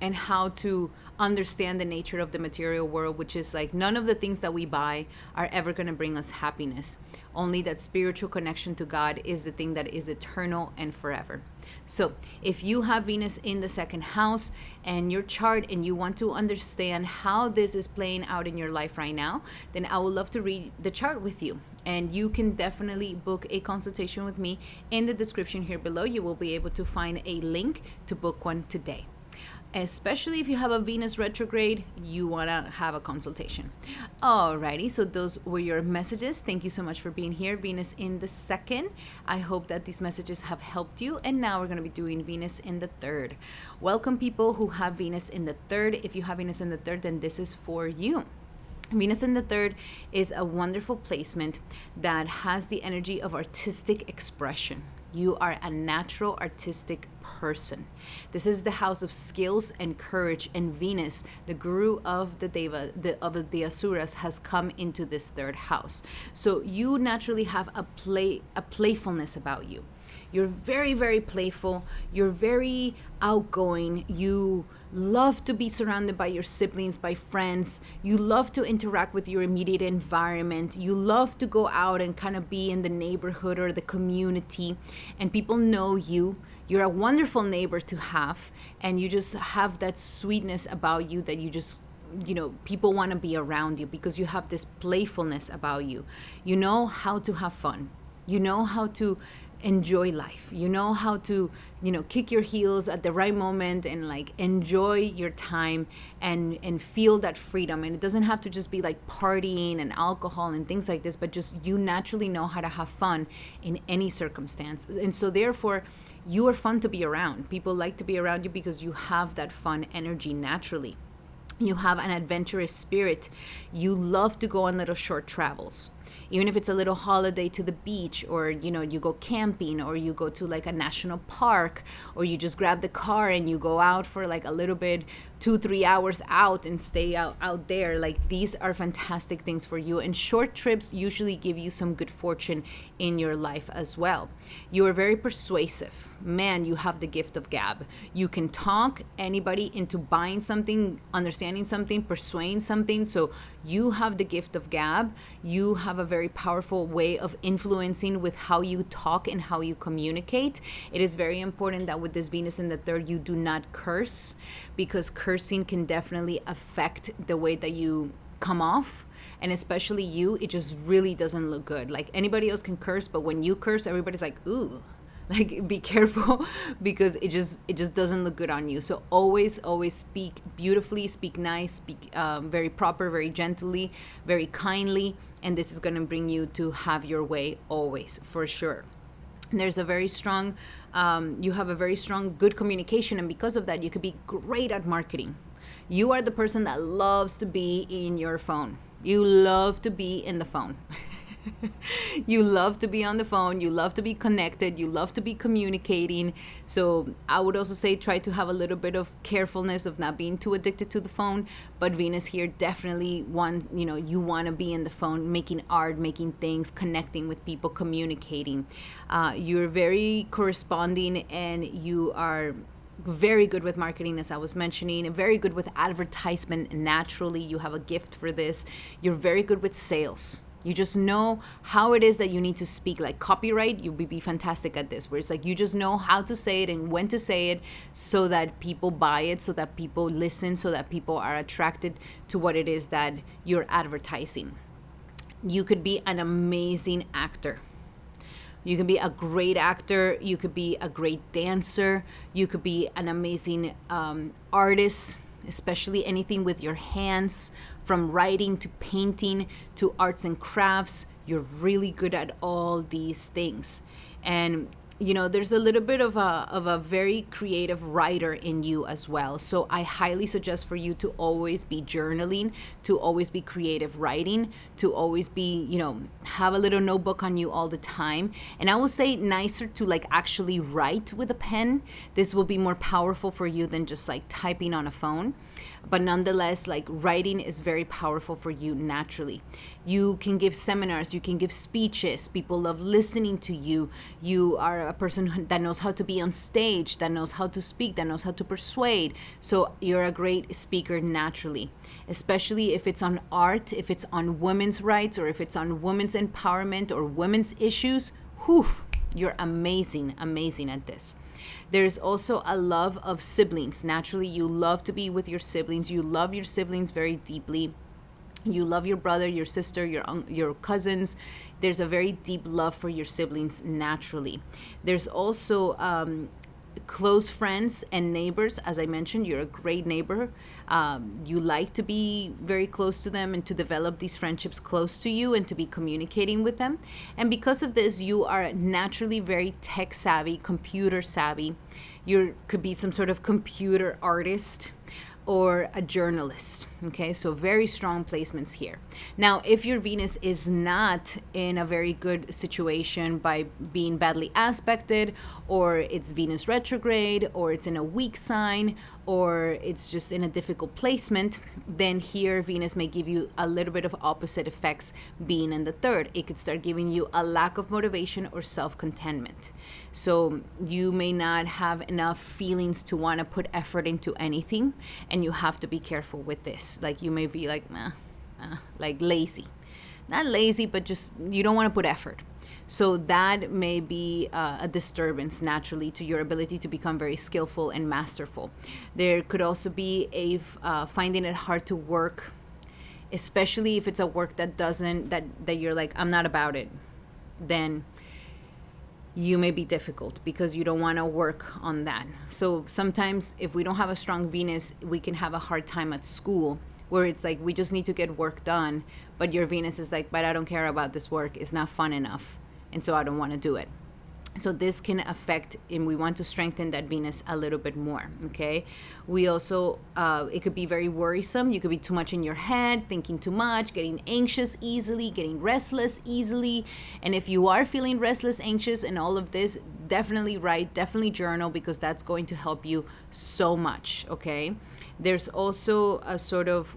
and how to understand the nature of the material world, which is like none of the things that we buy are ever going to bring us happiness. Only that spiritual connection to God is the thing that is eternal and forever. So if you have Venus in the second house and your chart, and you want to understand how this is playing out in your life right now, then I would love to read the chart with you. And you can definitely book a consultation with me. In the description here below, you will be able to find a link to book one today. Especially if you have a Venus retrograde, you want to have a consultation. Alrighty, so those were your messages. Thank you so much for being here. Venus in the second. I hope that these messages have helped you. And now we're going to be doing Venus in the third. Welcome people who have Venus in the third. If you have Venus in the third, then this is for you. Venus in the third is a wonderful placement that has the energy of artistic expression. You are a natural artistic person. This is the house of skills and courage, and Venus, the guru of the Deva, of the Asuras, has come into this third house. So you naturally have a playfulness about you. You're very, very playful. You're very outgoing. You love to be surrounded by your siblings, by friends. You love to interact with your immediate environment. You love to go out and kind of be in the neighborhood or the community, and people know you. You're a wonderful neighbor to have, and you just have that sweetness about you that you just, people want to be around you because you have this playfulness about you. You know how to have fun. You know how to enjoy life. You know how to, kick your heels at the right moment and like enjoy your time and feel that freedom. And it doesn't have to just be like partying and alcohol and things like this, but just you naturally know how to have fun in any circumstance. And so therefore, you are fun to be around. People like to be around you because you have that fun energy naturally. You have an adventurous spirit. You love to go on little short travels. Even if it's a little holiday to the beach, or you go camping, or you go to like a national park, or you just grab the car and you go out for like a little bit, 2-3 hours out and stay out there. Like, these are fantastic things for you, and short trips usually give you some good fortune in your life as well. You are very persuasive. Man, you have the gift of gab. You can talk anybody into buying something, understanding something, persuading something. So you have the gift of gab. You have a very powerful way of influencing with how you talk and how you communicate. It is very important that with this Venus in the third, you do not curse, because cursing can definitely affect the way that you come off. And especially you, it just really doesn't look good. Like, anybody else can curse, but when you curse, everybody's like, ooh, like, be careful, because it just doesn't look good on you. So always speak beautifully, speak nice, speak very proper, very gently, very kindly. And this is going to bring you to have your way always, for sure. There's a very strong, you have a very strong, good communication. And because of that, you could be great at marketing. You are the person that loves to be in your phone. You love to be in the phone. You love to be on the phone. You love to be connected. You love to be communicating. So I would also say try to have a little bit of carefulness of not being too addicted to the phone. But Venus here definitely you want to be in the phone, making art, making things, connecting with people, communicating. You're very corresponding, and you are very good with marketing, as I was mentioning, and very good with advertisement. Naturally, you have a gift for this. You're very good with sales. You just know how it is that you need to speak. Like copyright, you would be fantastic at this, where it's like you just know how to say it and when to say it so that people buy it, so that people listen, so that people are attracted to what it is that you're advertising. You could be an amazing actor. You can be a great actor. You could be a great dancer. You could be an amazing artist, especially anything with your hands, from writing to painting to arts and crafts. You're really good at all these things. And there's a little bit of a very creative writer in you as well. So I highly suggest for you to always be journaling, to always be creative writing, to always be, have a little notebook on you all the time. And I will say nicer to like actually write with a pen. This will be more powerful for you than just like typing on a phone. But nonetheless, like writing is very powerful for you naturally. You can give seminars, you can give speeches. People love listening to you. You are a person that knows how to be on stage, that knows how to speak, that knows how to persuade. So you're a great speaker naturally, especially if it's on art, if it's on women's rights, or if it's on women's empowerment or women's issues. Whew, you're amazing at this. There's also a love of siblings. Naturally, you love to be with your siblings. You love your siblings very deeply. You love your brother, your sister, your cousins. There's a very deep love for your siblings naturally. There's also close friends and neighbors. As I mentioned, you're a great neighbor. You like to be very close to them and to develop these friendships close to you and to be communicating with them. And because of this, you are naturally very tech savvy, computer savvy. You could be some sort of computer artist or a journalist. Okay, so very strong placements here. Now, if your Venus is not in a very good situation by being badly aspected, or it's Venus retrograde, or it's in a weak sign, or it's just in a difficult placement, then here Venus may give you a little bit of opposite effects being in the third. It could start giving you a lack of motivation or self-contentment. So you may not have enough feelings to want to put effort into anything, and you have to be careful with this. Like you may be like, like lazy. Not lazy, but just you don't want to put effort. So that may be a disturbance naturally to your ability to become very skillful and masterful. There could also be a finding it hard to work, especially if it's a work that you're like, I'm not about it. Then you may be difficult because you don't want to work on that. So sometimes if we don't have a strong Venus, we can have a hard time at school, where it's like we just need to get work done, but your Venus is like, but I don't care about this work, it's not fun enough, and so I don't want to do it. So this can affect, and we want to strengthen that Venus a little bit more, okay? We also, it could be very worrisome. You could be too much in your head, thinking too much, getting anxious easily, getting restless easily. And if you are feeling restless, anxious, and all of this, definitely write, definitely journal, because that's going to help you so much, okay? There's also a sort of,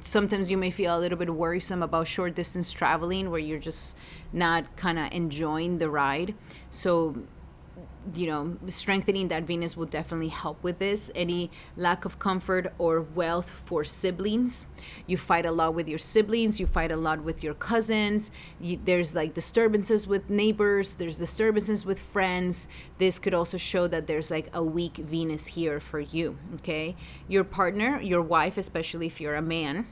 sometimes you may feel a little bit worrisome about short distance traveling, where you're just not kind of enjoying the ride. So, strengthening that Venus will definitely help with this. Any lack of comfort or wealth for siblings. You fight a lot with your siblings. You fight a lot with your cousins. There's like disturbances with neighbors. There's disturbances with friends. This could also show that there's like a weak Venus here for you, okay? Your partner, your wife, especially if you're a man,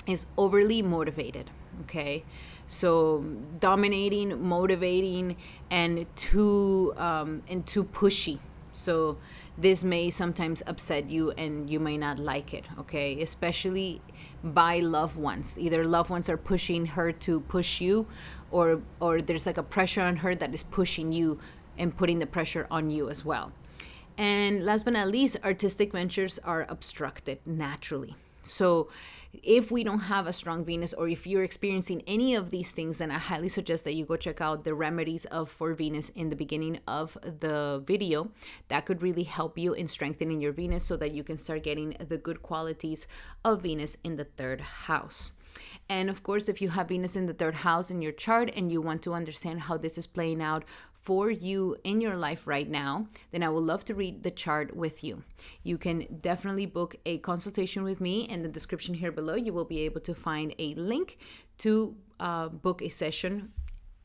is overly motivated, okay? So dominating, motivating, and too pushy. So this may sometimes upset you, and you may not like it, okay? Especially by loved ones. Either loved ones are pushing her to push you, or there's like a pressure on her that is pushing you and putting the pressure on you as well. And last but not least, artistic ventures are obstructed naturally. So if we don't have a strong Venus, or if you're experiencing any of these things, then I highly suggest that you go check out the remedies for Venus in the beginning of the video. That could really help you in strengthening your Venus, so that you can start getting the good qualities of Venus in the third house. And of course, if you have Venus in the third house in your chart, and you want to understand how this is playing out for you in your life right now, then I would love to read the chart with you. You can definitely book a consultation with me. In the description here below, you will be able to find a link to book a session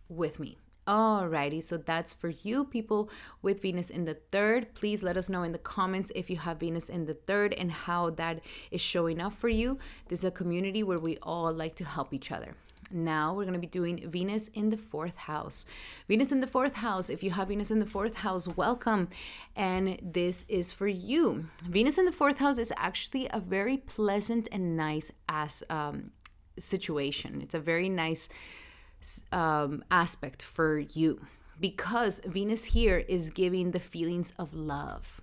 with me. Alrighty, so that's for you people with Venus in the third. Please let us know in the comments if you have Venus in the third and how that is showing up for you. This is a community where we all like to help each other. Now we're going to be doing Venus in the fourth house. Venus in the fourth house. If you have Venus in the fourth house, welcome. And this is for you. Venus in the fourth house is actually a very pleasant and nice situation. It's a very nice aspect for you, because Venus here is giving the feelings of love.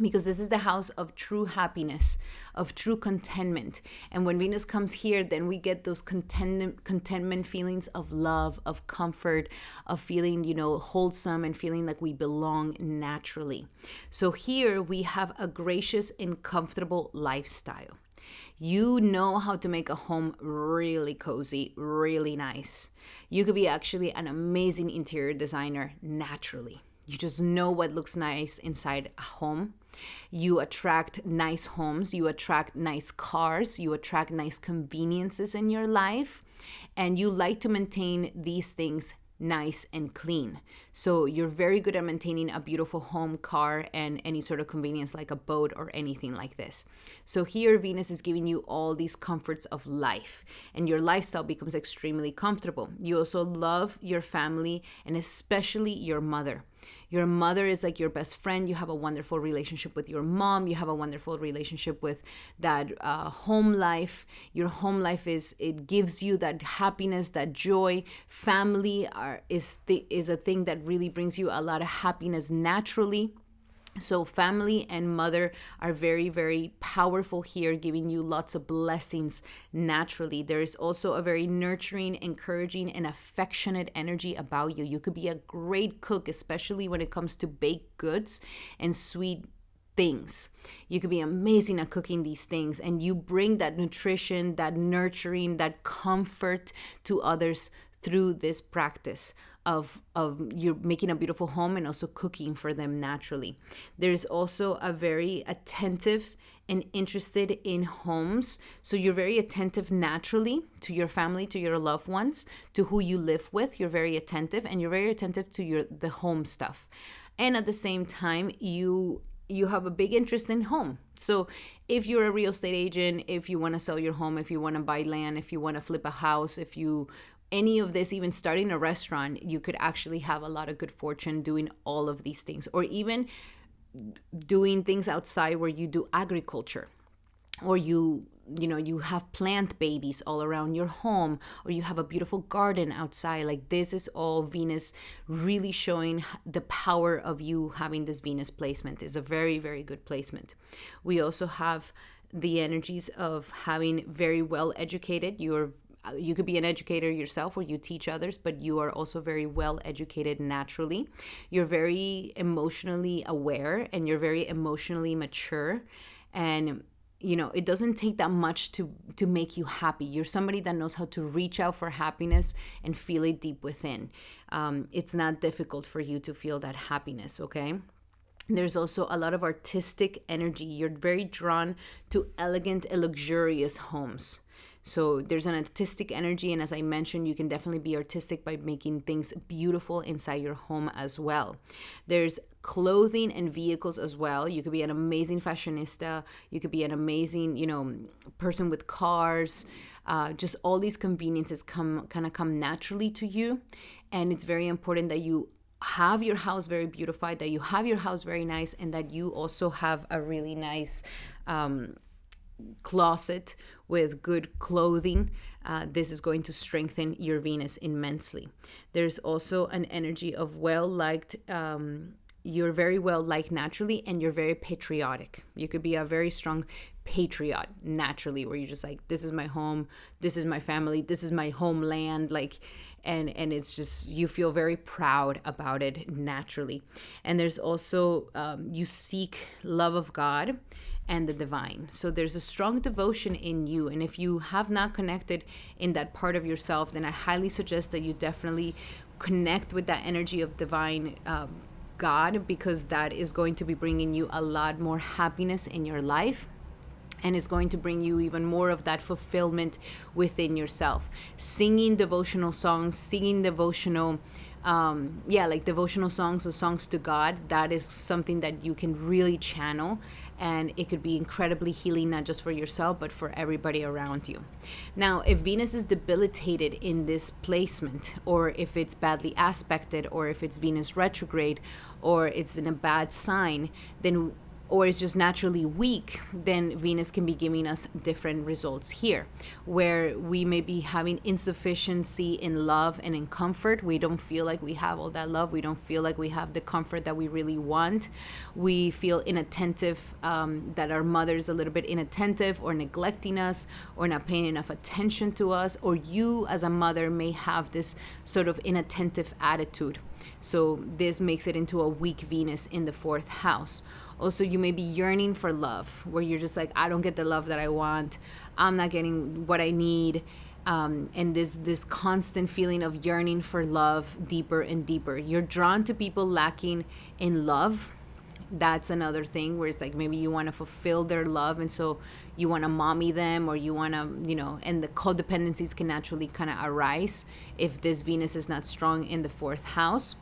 Because this is the house of true happiness, of true contentment. And when Venus comes here, then we get those contentment feelings of love, of comfort, of feeling, wholesome, and feeling like we belong naturally. So here we have a gracious and comfortable lifestyle. You know how to make a home really cozy, really nice. You could be actually an amazing interior designer naturally. You just know what looks nice inside a home. You attract nice homes. You attract nice cars. You attract nice conveniences in your life. And you like to maintain these things nice and clean. So you're very good at maintaining a beautiful home, car, and any sort of convenience like a boat or anything like this. So here Venus is giving you all these comforts of life, and your lifestyle becomes extremely comfortable. You also love your family, and especially your mother. Your mother is like your best friend. You have a wonderful relationship with your mom. You have a wonderful relationship with that home life. Your home life it gives you that happiness, that joy. Family is a thing that really brings you a lot of happiness naturally. So family and mother are very, very powerful here, giving you lots of blessings naturally. There is also a very nurturing, encouraging, and affectionate energy about you. You could be a great cook, especially when it comes to baked goods and sweet things. You could be amazing at cooking these things, and you bring that nutrition, that nurturing, that comfort to others through this practice of you're making a beautiful home and also cooking for them naturally. There's also a very attentive and interested in homes. So you're very attentive naturally to your family, to your loved ones, to who you live with. You're very attentive, and you're very attentive to the home stuff. And at the same time, you have a big interest in home. So if you're a real estate agent, if you want to sell your home, if you want to buy land, if you want to flip a house, if you any of this, even starting a restaurant, you could actually have a lot of good fortune doing all of these things, or even doing things outside where you do agriculture, or you have plant babies all around your home, or you have a beautiful garden outside. Like, this is all Venus really showing the power of you having this Venus placement. Is a very, very good placement. We also have the energies of having very well educated. You could be an educator yourself, or you teach others, but you are also very well educated naturally. You're very emotionally aware, and you're very emotionally mature. And it doesn't take that much to make you happy. You're somebody that knows how to reach out for happiness and feel it deep within. It's not difficult for you to feel that happiness, okay? There's also a lot of artistic energy. You're very drawn to elegant and luxurious homes. So there's an artistic energy, and as I mentioned, you can definitely be artistic by making things beautiful inside your home as well. There's clothing and vehicles as well. You could be an amazing fashionista. You could be an amazing, person with cars. Just all these conveniences come naturally to you, and it's very important that you have your house very beautified, that you have your house very nice, and that you also have a really nice closet with good clothing. This is going to strengthen your Venus immensely. There's also an energy of well-liked. You're very well-liked naturally, and you're very patriotic. You could be a very strong patriot naturally, where you're just like, this is my home, this is my family, this is my homeland, and it's just, you feel very proud about it naturally. And there's also, you seek love of God and the divine. So there's a strong devotion in you. And if you have not connected in that part of yourself, then I highly suggest that you definitely connect with that energy of divine God, because that is going to be bringing you a lot more happiness in your life, and is going to bring you even more of that fulfillment within yourself. Singing devotional songs, singing devotional devotional songs or songs to God, that is something that you can really channel, and it could be incredibly healing, not just for yourself, but for everybody around you. Now, if Venus is debilitated in this placement, or if it's badly aspected, or if it's Venus retrograde, or it's in a bad sign, then or is just naturally weak, then Venus can be giving us different results here, where we may be having insufficiency in love and in comfort. We don't feel like we have all that love. We don't feel like we have the comfort that we really want. We feel inattentive, that our mother is a little bit inattentive or neglecting us or not paying enough attention to us, or you as a mother may have this sort of inattentive attitude. So this makes it into a weak Venus in the 4th house. Also, you may be yearning for love, where you're just like, I don't get the love that I want. I'm not getting what I need. And this constant feeling of yearning for love deeper and deeper. You're drawn to people lacking in love. That's another thing where it's like maybe you want to fulfill their love, and so you want to mommy them, or you want to, and the codependencies can naturally kind of arise if this Venus is not strong in the 4th house.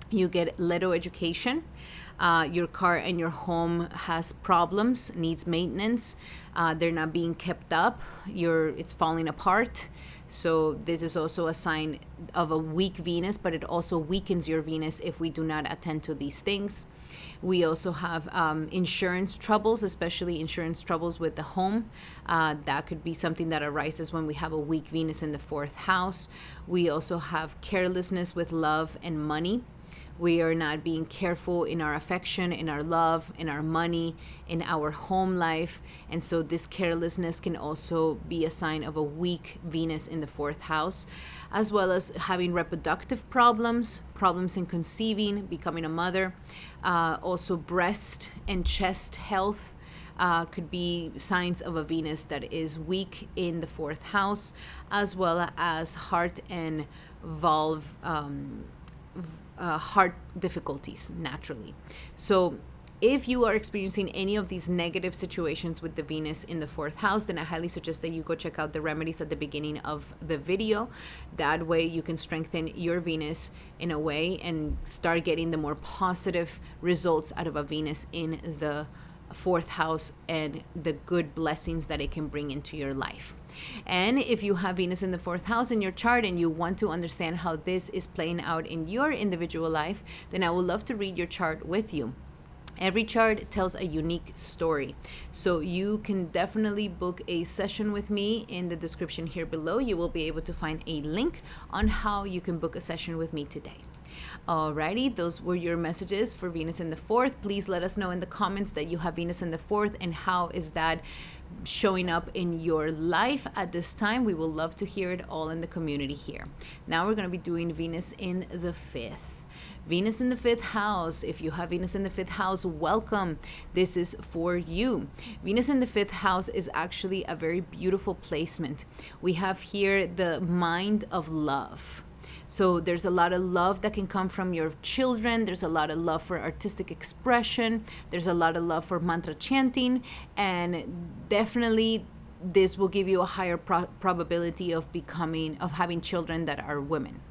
You get little education. Your car and your home has problems, needs maintenance. They're not being kept up. It's falling apart. So this is also a sign of a weak Venus, but it also weakens your Venus if we do not attend to these things. We also have insurance troubles, especially insurance troubles with the home. That could be something that arises when we have a weak Venus in the 4th house. We also have carelessness with love and money. We are not being careful in our affection, in our love, in our money, in our home life. And so this carelessness can also be a sign of a weak Venus in the fourth house, as well as having reproductive problems, problems in conceiving, becoming a mother, also breast and chest health. Could be signs of a Venus that is weak in the fourth house, as well as heart and valve, heart difficulties naturally. So if you are experiencing any of these negative situations with the Venus in the fourth house, then I highly suggest that you go check out the remedies at the beginning of the video. That way you can strengthen your Venus in a way and start getting the more positive results out of a Venus in the fourth house and the good blessings that it can bring into your life. And if you have Venus in the fourth house in your chart and you want to understand how this is playing out in your individual life, then I would love to read your chart with you. Every chart tells a unique story. So you can definitely book a session with me in the description here below. You will be able to find a link on how you can book a session with me today. Alrighty, those were your messages for Venus in the fourth. Please let us know in the comments that you have Venus in the fourth and how is that showing up in your life at this time. We will love to hear it all in the community here. Now we're going to be doing Venus in the fifth. Venus in the fifth house. If you have Venus in the fifth house, welcome. This is for you. Venus in the fifth house is actually a very beautiful placement. We have here the mind of love. So there's a lot of love that can come from your children. There's a lot of love for artistic expression. There's a lot of love for mantra chanting. And definitely this will give you a higher probability of having children that are women.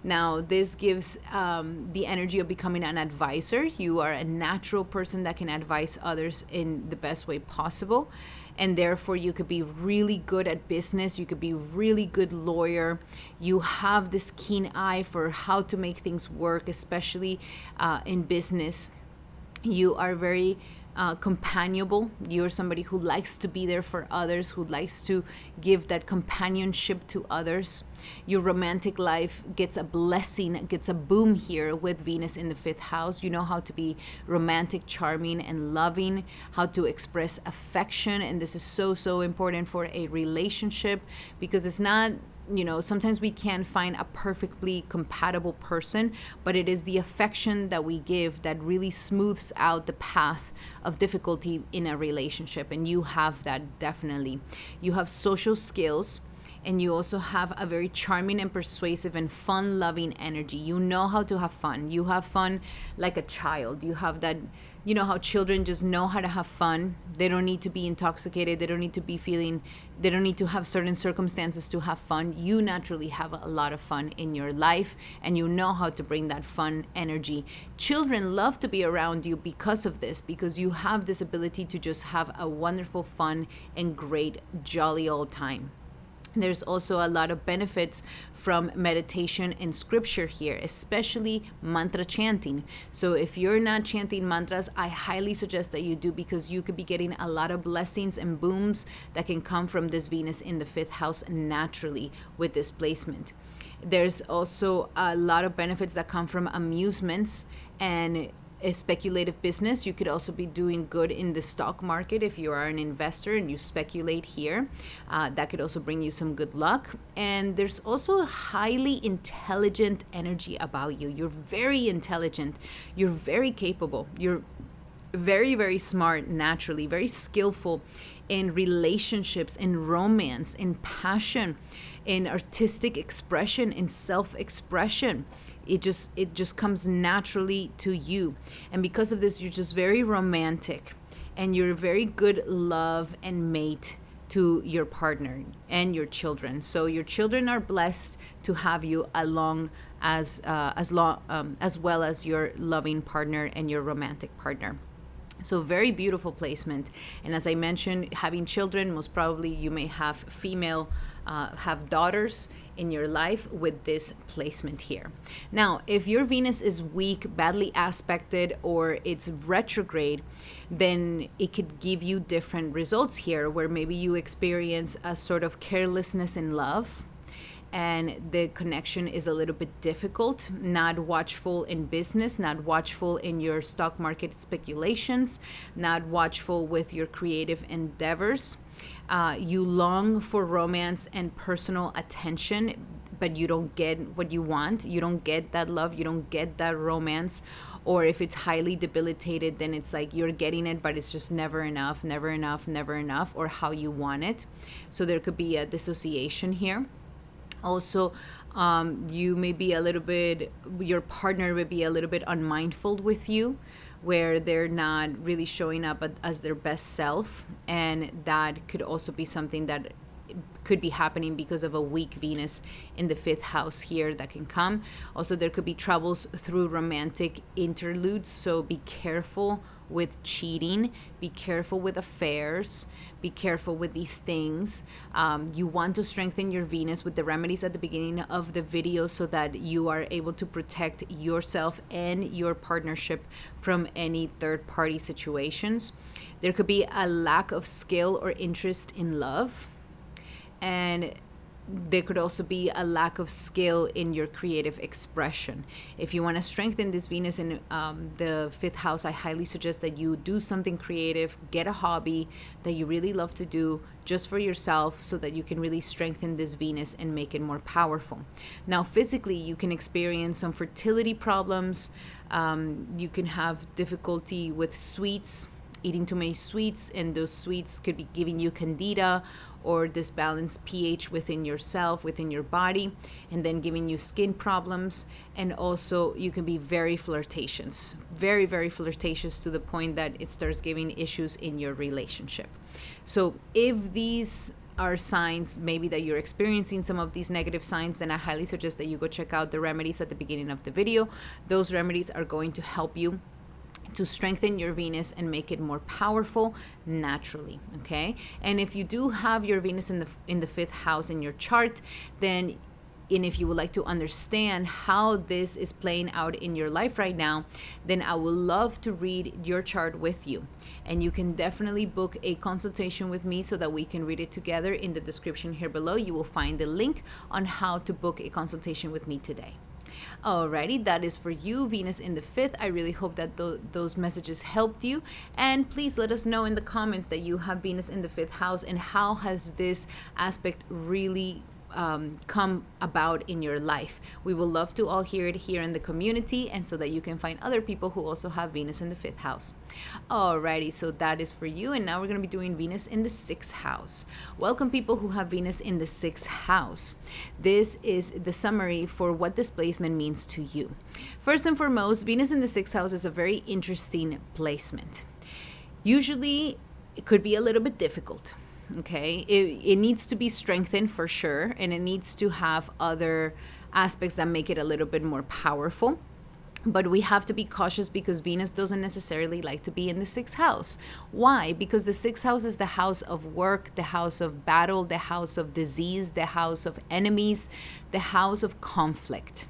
Now, this gives the energy of becoming an advisor. You are a natural person that can advise others in the best way possible. And therefore, you could be really good at business. You could be a really good lawyer. You have this keen eye for how to make things work, especially in business. You are very companionable. You're somebody who likes to be there for others, who likes to give that companionship to others. Your romantic life gets a blessing, gets a boom here with Venus in the fifth house. You know how to be romantic, charming, and loving, how to express affection. And this is so, so important for a relationship, because it's not, sometimes we can't find a perfectly compatible person, but it is the affection that we give that really smooths out the path of difficulty in a relationship. And you have that definitely. You have social skills, and you also have a very charming and persuasive and fun-loving energy. You know how to have fun. You have fun like a child. You have that, how children just know how to have fun. They don't need to be intoxicated. They don't need to have certain circumstances to have fun. You naturally have a lot of fun in your life, and you know how to bring that fun energy. Children love to be around you because of this, because you have this ability to just have a wonderful, fun, and great, jolly old time. There's also a lot of benefits from meditation and scripture here, especially mantra chanting. So if you're not chanting mantras, I highly suggest that you do, because you could be getting a lot of blessings and booms that can come from this Venus in the fifth house naturally with this placement. There's also a lot of benefits that come from amusements and a speculative business. You could also be doing good in the stock market if you are an investor and you speculate here. That could also bring you some good luck. And there's also a highly intelligent energy about you. You're very intelligent. You're very capable. You're very, very smart naturally, very skillful in relationships, in romance, in passion, in artistic expression, in self-expression. It just comes naturally to you. And because of this, you're just very romantic, and you're a very good love and mate to your partner and your children. So your children are blessed to have you along as well as your loving partner and your romantic partner. So very beautiful placement. And as I mentioned, having children, most probably you may have have daughters in your life with this placement here. Now, if your Venus is weak, badly aspected, or it's retrograde, then it could give you different results here, where maybe you experience a sort of carelessness in love, and the connection is a little bit difficult, not watchful in business, not watchful in your stock market speculations, not watchful with your creative endeavors. You long for romance and personal attention, but you don't get what you want. You don't get that love. You don't get that romance. Or if it's highly debilitated, then it's like you're getting it, but it's just never enough, never enough, never enough, or how you want it. So there could be a dissociation here. Also, you may be a little bit, your partner may be a little bit unmindful with you, where they're not really showing up as their best self. And that could also be something that could be happening because of a weak Venus in the 5th house here that can come. Also, there could be troubles through romantic interludes. So be careful with cheating, be careful with affairs, be careful with these things. You want to strengthen your Venus with the remedies at the beginning of the video so that you are able to protect yourself and your partnership from any third-party situations. There could be a lack of skill or interest in love. And there could also be a lack of skill in your creative expression. If you want to strengthen this Venus in the 5th house, I highly suggest that you do something creative, get a hobby that you really love to do just for yourself so that you can really strengthen this Venus and make it more powerful. Now, physically, you can experience some fertility problems. You can have difficulty with sweets, eating too many sweets, and those sweets could be giving you candida or disbalanced pH within yourself, within your body, and then giving you skin problems. And also you can be very flirtatious, very, very flirtatious to the point that it starts giving issues in your relationship. So if these are signs maybe that you're experiencing some of these negative signs, then I highly suggest that you go check out the remedies at the beginning of the video. Those remedies are going to help you to strengthen your Venus and make it more powerful naturally, okay? And if you do have your Venus in the 5th house in your chart, then and if you would like to understand how this is playing out in your life right now, then I would love to read your chart with you. And you can definitely book a consultation with me so that we can read it together. In the description here below, you will find the link on how to book a consultation with me today. Alrighty, that is for you, Venus in the 5th. I really hope that those messages helped you. And please let us know in the comments that you have Venus in the 5th house and how has this aspect really come about in your life. We will love to all hear it here in the community, and so that you can find other people who also have Venus in the 5th house. Alrighty, so that is for you. And now we're going to be doing Venus in the 6th house. Welcome, people who have Venus in the 6th house. This is the summary for what this placement means to you. First and foremost, Venus in the 6th house is a very interesting placement. Usually it could be a little bit difficult. Okay, it needs to be strengthened for sure, and it needs to have other aspects that make it a little bit more powerful. But we have to be cautious because Venus doesn't necessarily like to be in the 6th house. Why? Because the 6th house is the house of work, the house of battle, the house of disease, the house of enemies, the house of conflict.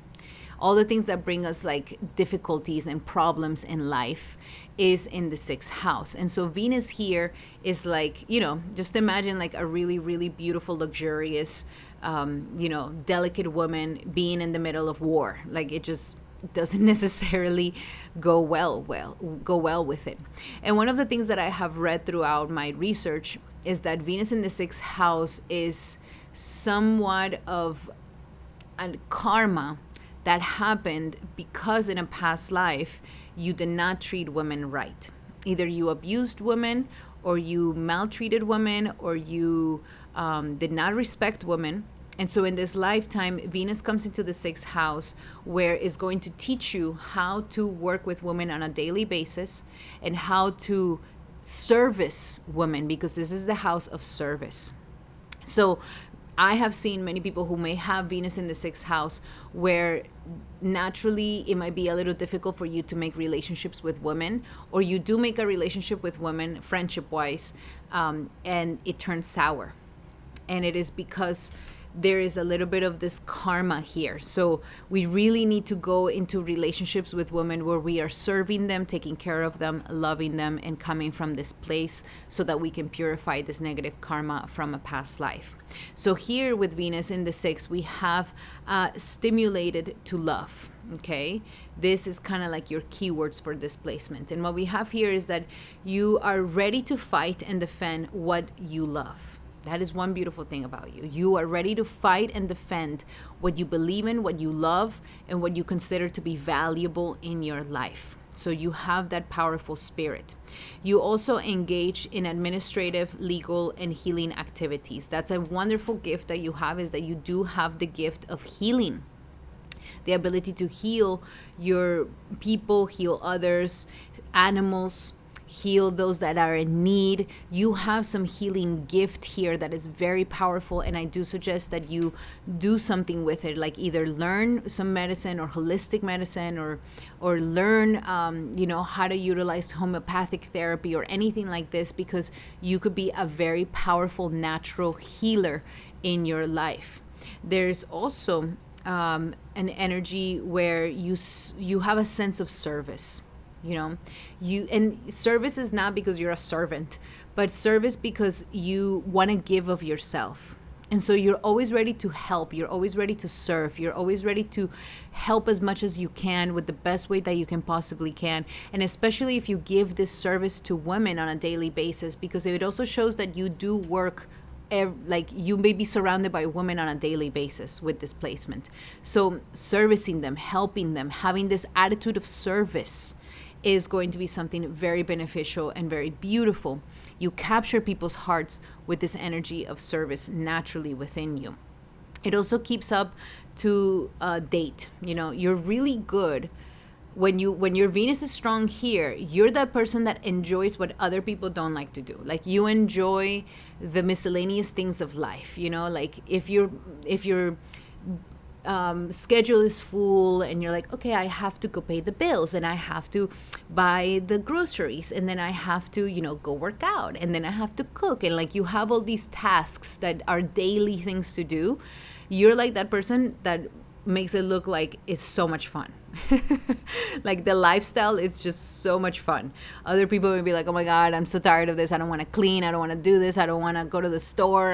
All the things that bring us like difficulties and problems in life is in the 6th house. And so Venus here is like, just imagine like a really, really beautiful, luxurious, delicate woman being in the middle of war. Like it just doesn't necessarily go well with it. And one of the things that I have read throughout my research is that Venus in the 6th house is somewhat of a karma that happened because in a past life you did not treat women right. Either you abused women, or you maltreated women, or you did not respect women. And so in this lifetime, Venus comes into the 6th house, where it's going to teach you how to work with women on a daily basis and how to service women, because this is the house of service. So I have seen many people who may have Venus in the 6th house where naturally it might be a little difficult for you to make relationships with women, or you do make a relationship with women friendship wise, and it turns sour. And it is because there is a little bit of this karma here. So we really need to go into relationships with women where we are serving them, taking care of them, loving them, and coming from this place so that we can purify this negative karma from a past life. So here with Venus in the 6th, we have stimulated to love. Okay, this is kind of like your keywords for this placement. And what we have here is that you are ready to fight and defend what you love. That is one beautiful thing about you. You are ready to fight and defend what you believe in, what you love, and what you consider to be valuable in your life. So you have that powerful spirit. You also engage in administrative, legal, and healing activities. That's a wonderful gift that you have, is that you do have the gift of healing. The ability to heal your people, heal others, animals, heal those that are in need. You have some healing gift here that is very powerful, and I do suggest that you do something with it, like either learn some medicine or holistic medicine, or learn how to utilize homeopathic therapy or anything like this, because you could be a very powerful natural healer in your life. There's also an energy where you have a sense of service. And service is not because you're a servant, but service because you want to give of yourself. And so you're always ready to help. You're always ready to serve. You're always ready to help as much as you can with the best way that you can possibly can. And especially if you give this service to women on a daily basis, because it also shows that you do work, like you may be surrounded by women on a daily basis with this placement. So servicing them, helping them, having this attitude of service is going to be something very beneficial and very beautiful. You capture people's hearts with this energy of service naturally within you. It also keeps up to date. You're really good when your Venus is strong here. You're that person that enjoys what other people don't like to do. Like you enjoy the miscellaneous things of life. Like if you're schedule is full and you're like, okay, I have to go pay the bills, and I have to buy the groceries, and then I have to go work out, and then I have to cook, and like you have all these tasks that are daily things to do. You're like that person that makes it look like it's so much fun. Like the lifestyle is just so much fun. Other people may be like, oh my God, I'm so tired of this. I don't want to clean. I don't want to do this. I don't want to go to the store.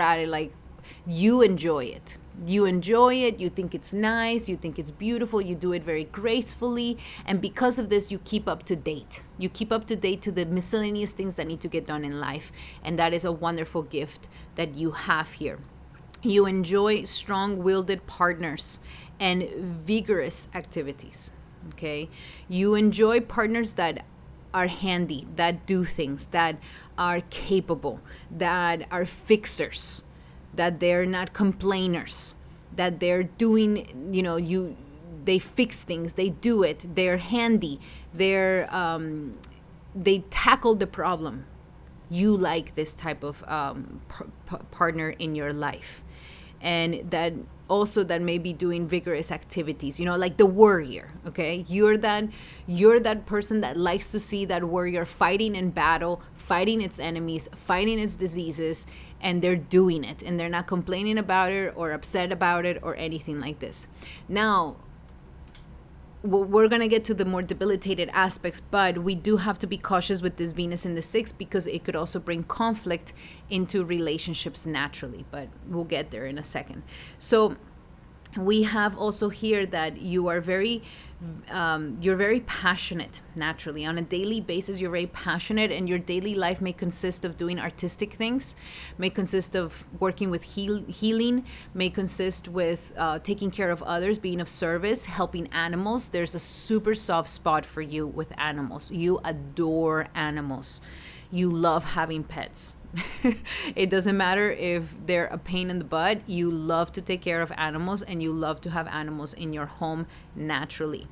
You enjoy it. You enjoy it. You think it's nice. You think it's beautiful. You do it very gracefully. And because of this, you keep up to date. You keep up to date to the miscellaneous things that need to get done in life. And that is a wonderful gift that you have here. You enjoy strong-willed partners and vigorous activities. Okay? You enjoy partners that are handy, that do things, that are capable, that are fixers, that they're not complainers, that they're doing, they fix things, they do it, they're handy, they tackle the problem. You like this type of partner in your life. And that may be doing vigorous activities, like the warrior. Okay, you're that person that likes to see that warrior fighting in battle, fighting its enemies, fighting its diseases, and they're doing it, and they're not complaining about it or upset about it or anything like this. Now, we're going to get to the more debilitated aspects, but we do have to be cautious with this Venus in the 6th, because it could also bring conflict into relationships naturally, but we'll get there in a second. So we have also here that you are you're very passionate naturally. On a daily basis, you're very passionate, and your daily life may consist of doing artistic things, may consist of working with healing, may consist with taking care of others, being of service, helping animals. There's a super soft spot for you with animals. You adore animals. You love having pets. It doesn't matter if they're a pain in the butt. You love to take care of animals, and you love to have animals in your home naturally.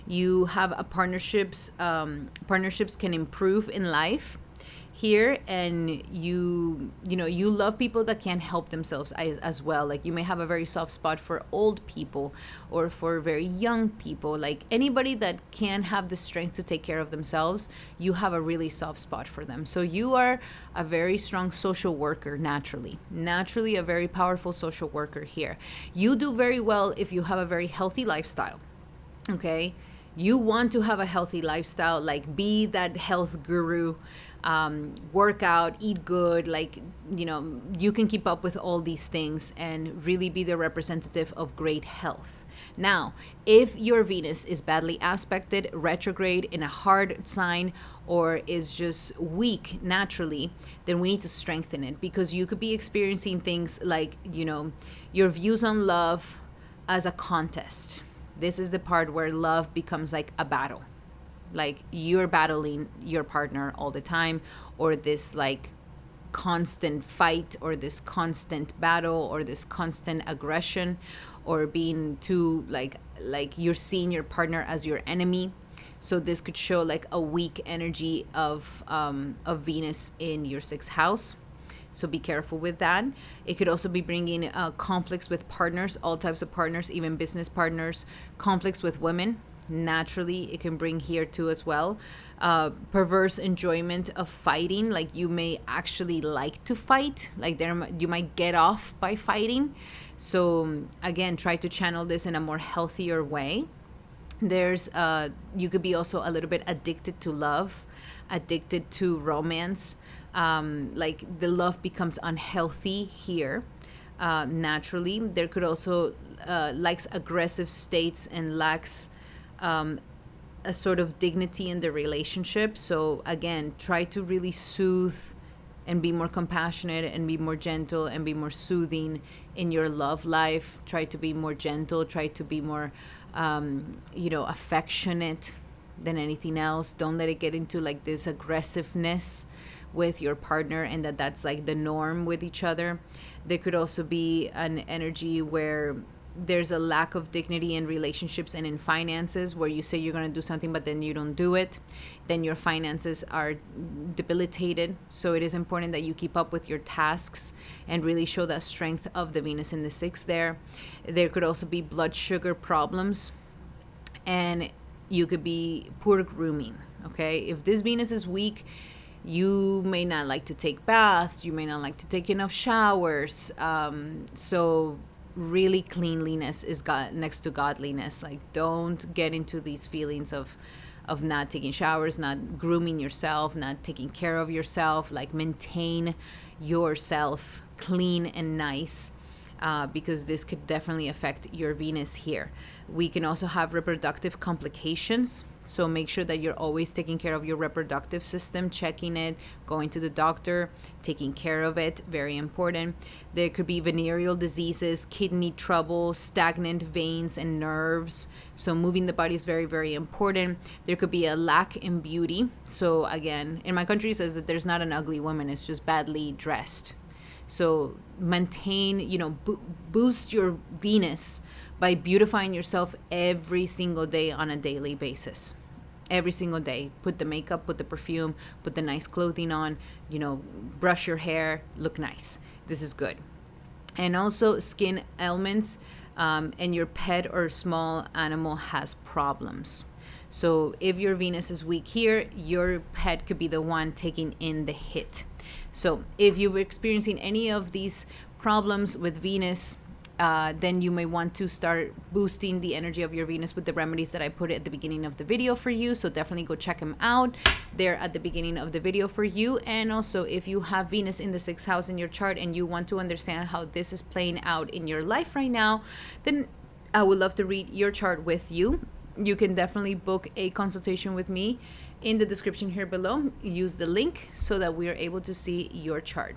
You have partnerships. Partnerships can improve in life. here, and you know you love people that can't help themselves as well. Like you may have a very soft spot for old people or for very young people, like anybody that can have the strength to take care of themselves. You have a really soft spot for them. So you are a very strong social worker, naturally a very powerful social worker here. You do very well if you have a very healthy lifestyle. Okay, you want to have a healthy lifestyle, like be that health guru, work out, eat good, like, you know, you can keep up with all these things and really be the representative of great health. Now, if your Venus is badly aspected, retrograde, in a hard sign, or is just weak naturally, then we need to strengthen it, because you could be experiencing things like, you know, your views on love as a contest. This is the part where love becomes like a battle. Like you're battling your partner all the time, or this like constant fight, or this constant battle, or this constant aggression, or being too like you're seeing your partner as your enemy. So this could show like a weak energy of Venus in your 6th house. So be careful with that. It could also be bringing conflicts with partners, all types of partners, even business partners, conflicts with women. Naturally, it can bring here too as well. Perverse enjoyment of fighting, like you may actually like to fight, like you might get off by fighting. So again, try to channel this in a more healthier way. There's you could be also a little bit addicted to love, addicted to romance. Like the love becomes unhealthy here. Naturally, there could also likes aggressive states and lacks a sort of dignity in the relationship. So again, try to really soothe and be more compassionate and be more gentle and be more soothing in your love life. Try to be more gentle, try to be more affectionate than anything else. Don't let it get into like this aggressiveness with your partner, and that's like the norm with each other. There could also be an energy where there's a lack of dignity in relationships and in finances, where you say you're going to do something but then you don't do it. Then your finances are debilitated. So it is important that you keep up with your tasks and really show that strength of the Venus in the 6th there. There could also be blood sugar problems, and you could be poor grooming. Okay, if this Venus is weak, you may not like to take baths, you may not like to take enough showers. So really, cleanliness is next to godliness. Like, don't get into these feelings of not taking showers, not grooming yourself, not taking care of yourself. Like, maintain yourself clean and nice, because this could definitely affect your Venus here. We can also have reproductive complications. So make sure that you're always taking care of your reproductive system, checking it, going to the doctor, taking care of it. Very important. There could be venereal diseases, kidney trouble, stagnant veins and nerves. So moving the body is very, very important. There could be a lack in beauty. So again, in my country, it says that there's not an ugly woman, it's just badly dressed. So maintain, boost your Venus by beautifying yourself every single day on a daily basis. Every single day. Put the makeup, put the perfume, put the nice clothing on, brush your hair, look nice. This is good. And also skin ailments, and your pet or small animal has problems. So if your Venus is weak here, your pet could be the one taking in the hit. So if you're experiencing any of these problems with Venus, then you may want to start boosting the energy of your Venus with the remedies that I put at the beginning of the video for you. So definitely go check them out. They're at the beginning of the video for you. And also, if you have Venus in the 6th house in your chart and you want to understand how this is playing out in your life right now, then I would love to read your chart with you. You can definitely book a consultation with me in the description here below. Use the link so that we are able to see your chart.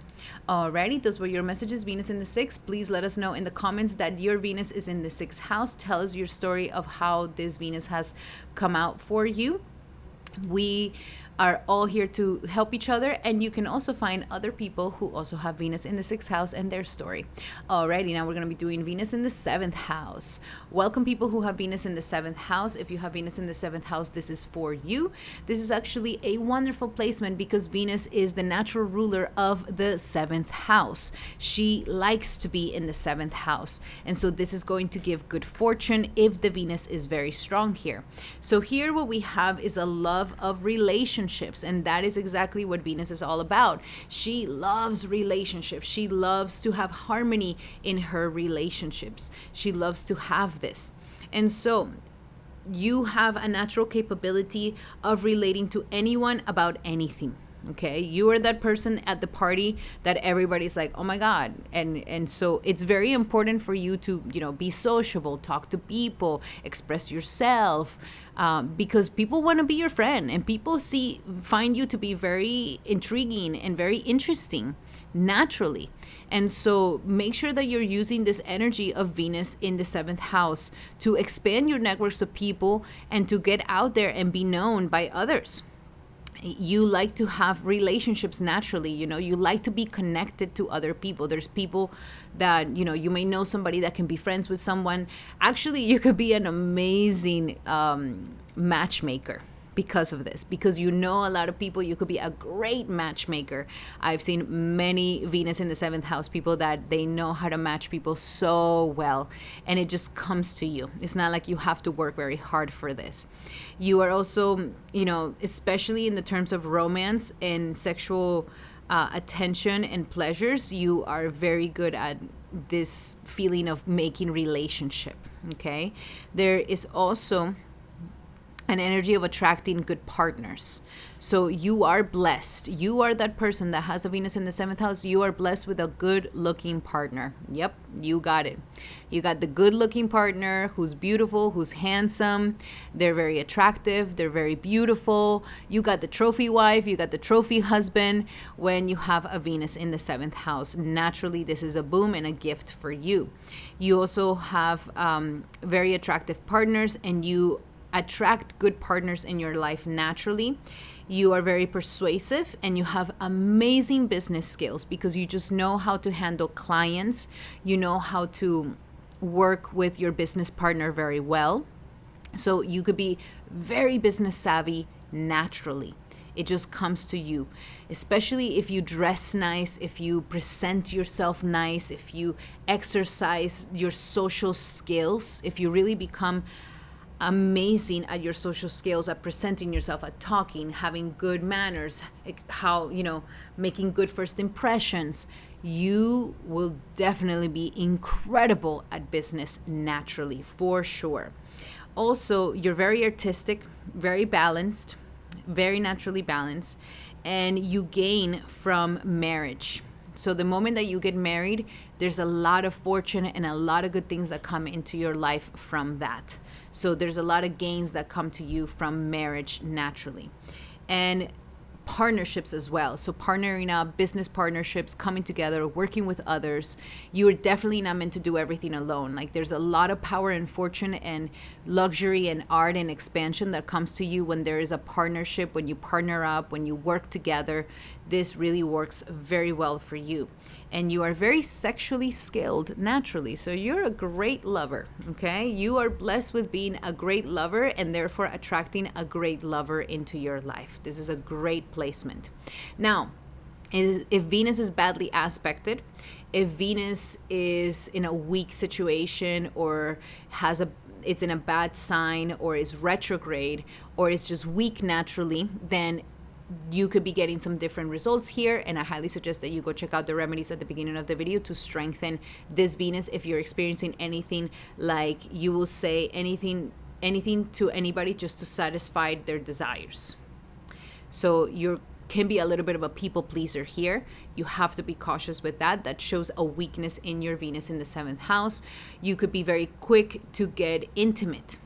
Alrighty, those were your messages. Venus in the 6th. Please let us know in the comments that your Venus is in the 6th house. Tell us your story of how this Venus has come out for you. We are all here to help each other. And you can also find other people who also have Venus in the 6th house and their story. Alrighty, now we're going to be doing Venus in the 7th house. Welcome, people who have Venus in the 7th house. If you have Venus in the 7th house, this is for you. This is actually a wonderful placement because Venus is the natural ruler of the 7th house. She likes to be in the 7th house. And so this is going to give good fortune if the Venus is very strong here. So here what we have is a love of relationships, and that is exactly what Venus is all about. She loves relationships. She loves to have harmony in her relationships. She loves to have this. And so you have a natural capability of relating to anyone about anything. Okay, you are that person at the party that everybody's like, oh my God. And so it's very important for you to, be sociable, talk to people, express yourself, because people want to be your friend, and people find you to be very intriguing and very interesting naturally. And so make sure that you're using this energy of Venus in the 7th house to expand your networks of people and to get out there and be known by others. You like to have relationships naturally, you like to be connected to other people. There's people that, you may know somebody that can be friends with someone. Actually, you could be an amazing matchmaker because of this, because a lot of people. You could be a great matchmaker. I've seen many Venus in the 7th house people that they know how to match people so well, and it just comes to you. It's not like you have to work very hard for this. You are also, especially in the terms of romance and sexual attention and pleasures, you are very good at this feeling of making relationship. Okay, there is also an energy of attracting good partners. So you are blessed. You are that person that has a Venus in the 7th house. You are blessed with a good looking partner. Yep, you got it. You got the good looking partner who's beautiful, who's handsome. They're very attractive. They're very beautiful. You got the trophy wife. You got the trophy husband when you have a Venus in the 7th house. Naturally, this is a boom and a gift for you. You also have very attractive partners, and you attract good partners in your life naturally. You are very persuasive, and you have amazing business skills because you just know how to handle clients. You know how to work with your business partner very well. So you could be very business savvy naturally. It just comes to you, especially if you dress nice, if you present yourself nice, if you exercise your social skills, if you really become amazing at your social skills, at presenting yourself, at talking, having good manners, how, making good first impressions, you will definitely be incredible at business naturally, for sure. Also, you're very artistic, very balanced, very naturally balanced, and you gain from marriage. So the moment that you get married, there's a lot of fortune and a lot of good things that come into your life from that. So there's a lot of gains that come to you from marriage naturally. And partnerships as well. So partnering up, business partnerships, coming together, working with others. You are definitely not meant to do everything alone. Like, there's a lot of power and fortune and luxury and art and expansion that comes to you when there is a partnership, when you partner up, when you work together. This really works very well for you. And you are very sexually skilled naturally. So you're a great lover, okay? You are blessed with being a great lover and therefore attracting a great lover into your life. This is a great placement. Now, if Venus is badly aspected, if Venus is in a weak situation or it's in a bad sign or is retrograde or is just weak naturally, then you could be getting some different results here, and I highly suggest that you go check out the remedies at the beginning of the video to strengthen this Venus. If you're experiencing anything like you will say anything to anybody just to satisfy their desires. So you can be a little bit of a people pleaser here. You have to be cautious with that. That shows a weakness in your Venus in the 7th house. You could be very quick to get intimate.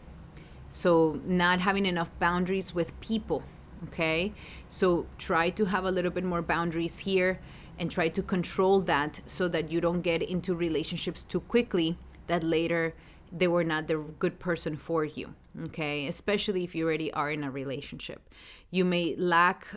So not having enough boundaries with people. Okay, so try to have a little bit more boundaries here and try to control that so that you don't get into relationships too quickly that later they were not the good person for you. Okay, especially if you already are in a relationship. You may lack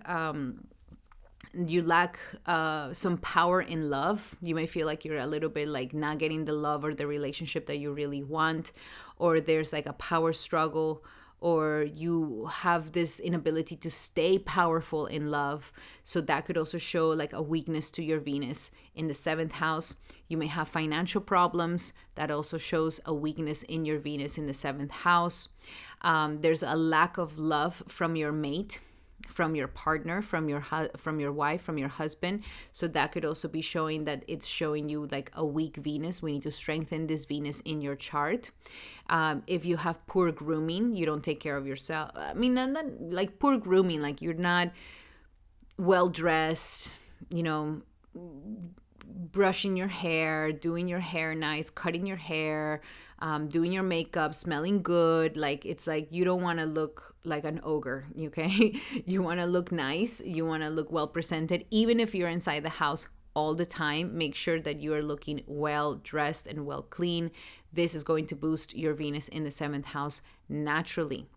some power in love. You may feel like you're a little bit like not getting the love or the relationship that you really want, or there's like a power struggle, or you have this inability to stay powerful in love. So that could also show like a weakness to your Venus in the 7th house. You may have financial problems. That also shows a weakness in your Venus in the 7th house. There's a lack of love from your mate, from your partner, from your wife, from your husband. So that could also be showing that it's showing you like a weak Venus. We need to strengthen this Venus in your chart. If you have poor grooming, you don't take care of yourself. I mean, not like poor grooming, like you're not well dressed, brushing your hair, doing your hair nice, cutting your hair, doing your makeup, smelling good. Like it's like you don't want to look like an ogre, okay? You want to look nice. You want to look well presented. Even if you're inside the house all the time, make sure that you are looking well dressed and well clean. This is going to boost your Venus in the 7th house naturally.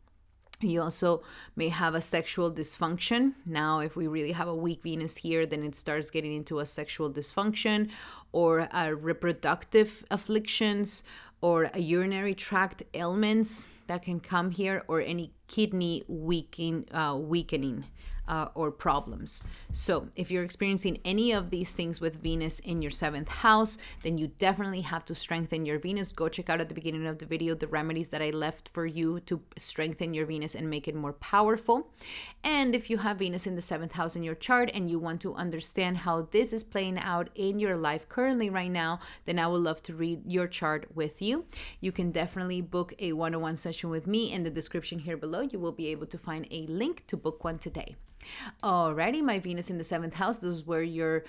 You also may have a sexual dysfunction. Now, if we really have a weak Venus here, then it starts getting into a sexual dysfunction or reproductive afflictions or a urinary tract ailments that can come here, or any kidney weakening or problems. So if you're experiencing any of these things with Venus in your 7th house, then you definitely have to strengthen your Venus. Go check out at the beginning of the video the remedies that I left for you to strengthen your Venus and make it more powerful. And if you have Venus in the 7th house in your chart and you want to understand how this is playing out in your life currently right now, then I would love to read your chart with you. You can definitely book a one-on-one session with me. In the description here below, you will be able to find a link to book one today. Alrighty, my Venus in the 7th house, those were your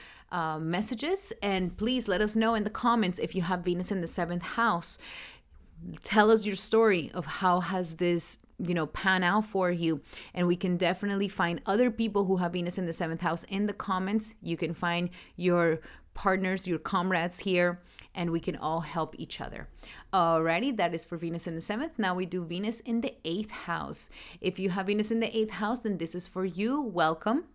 messages. And please let us know in the comments if you have Venus in the 7th house. Tell us your story of how has this, pan out for you. And we can definitely find other people who have Venus in the 7th house in the comments. You can find your partners, your comrades here, and we can all help each other. Alrighty, that is for Venus in the 7th. Now we do Venus in the 8th house. If you have Venus in the 8th house, then this is for you. Welcome.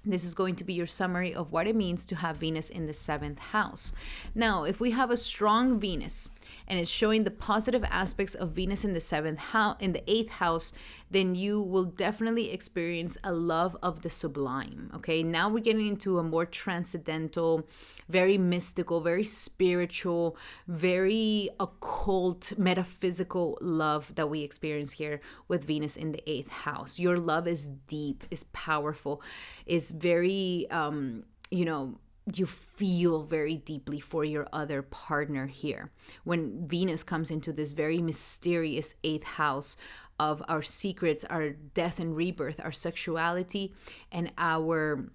This is going to be your summary of what it means to have Venus in the 7th house. Now, if we have a strong Venus and it's showing the positive aspects of Venus in the 7th house, in the 8th house, then you will definitely experience a love of the sublime. Okay, now we're getting into a more transcendental, very mystical, very spiritual, very occult, metaphysical love that we experience here with Venus in the 8th house. Your love is deep, is powerful, is very, you feel very deeply for your other partner here. When Venus comes into this very mysterious 8th house of our secrets, our death and rebirth, our sexuality, and our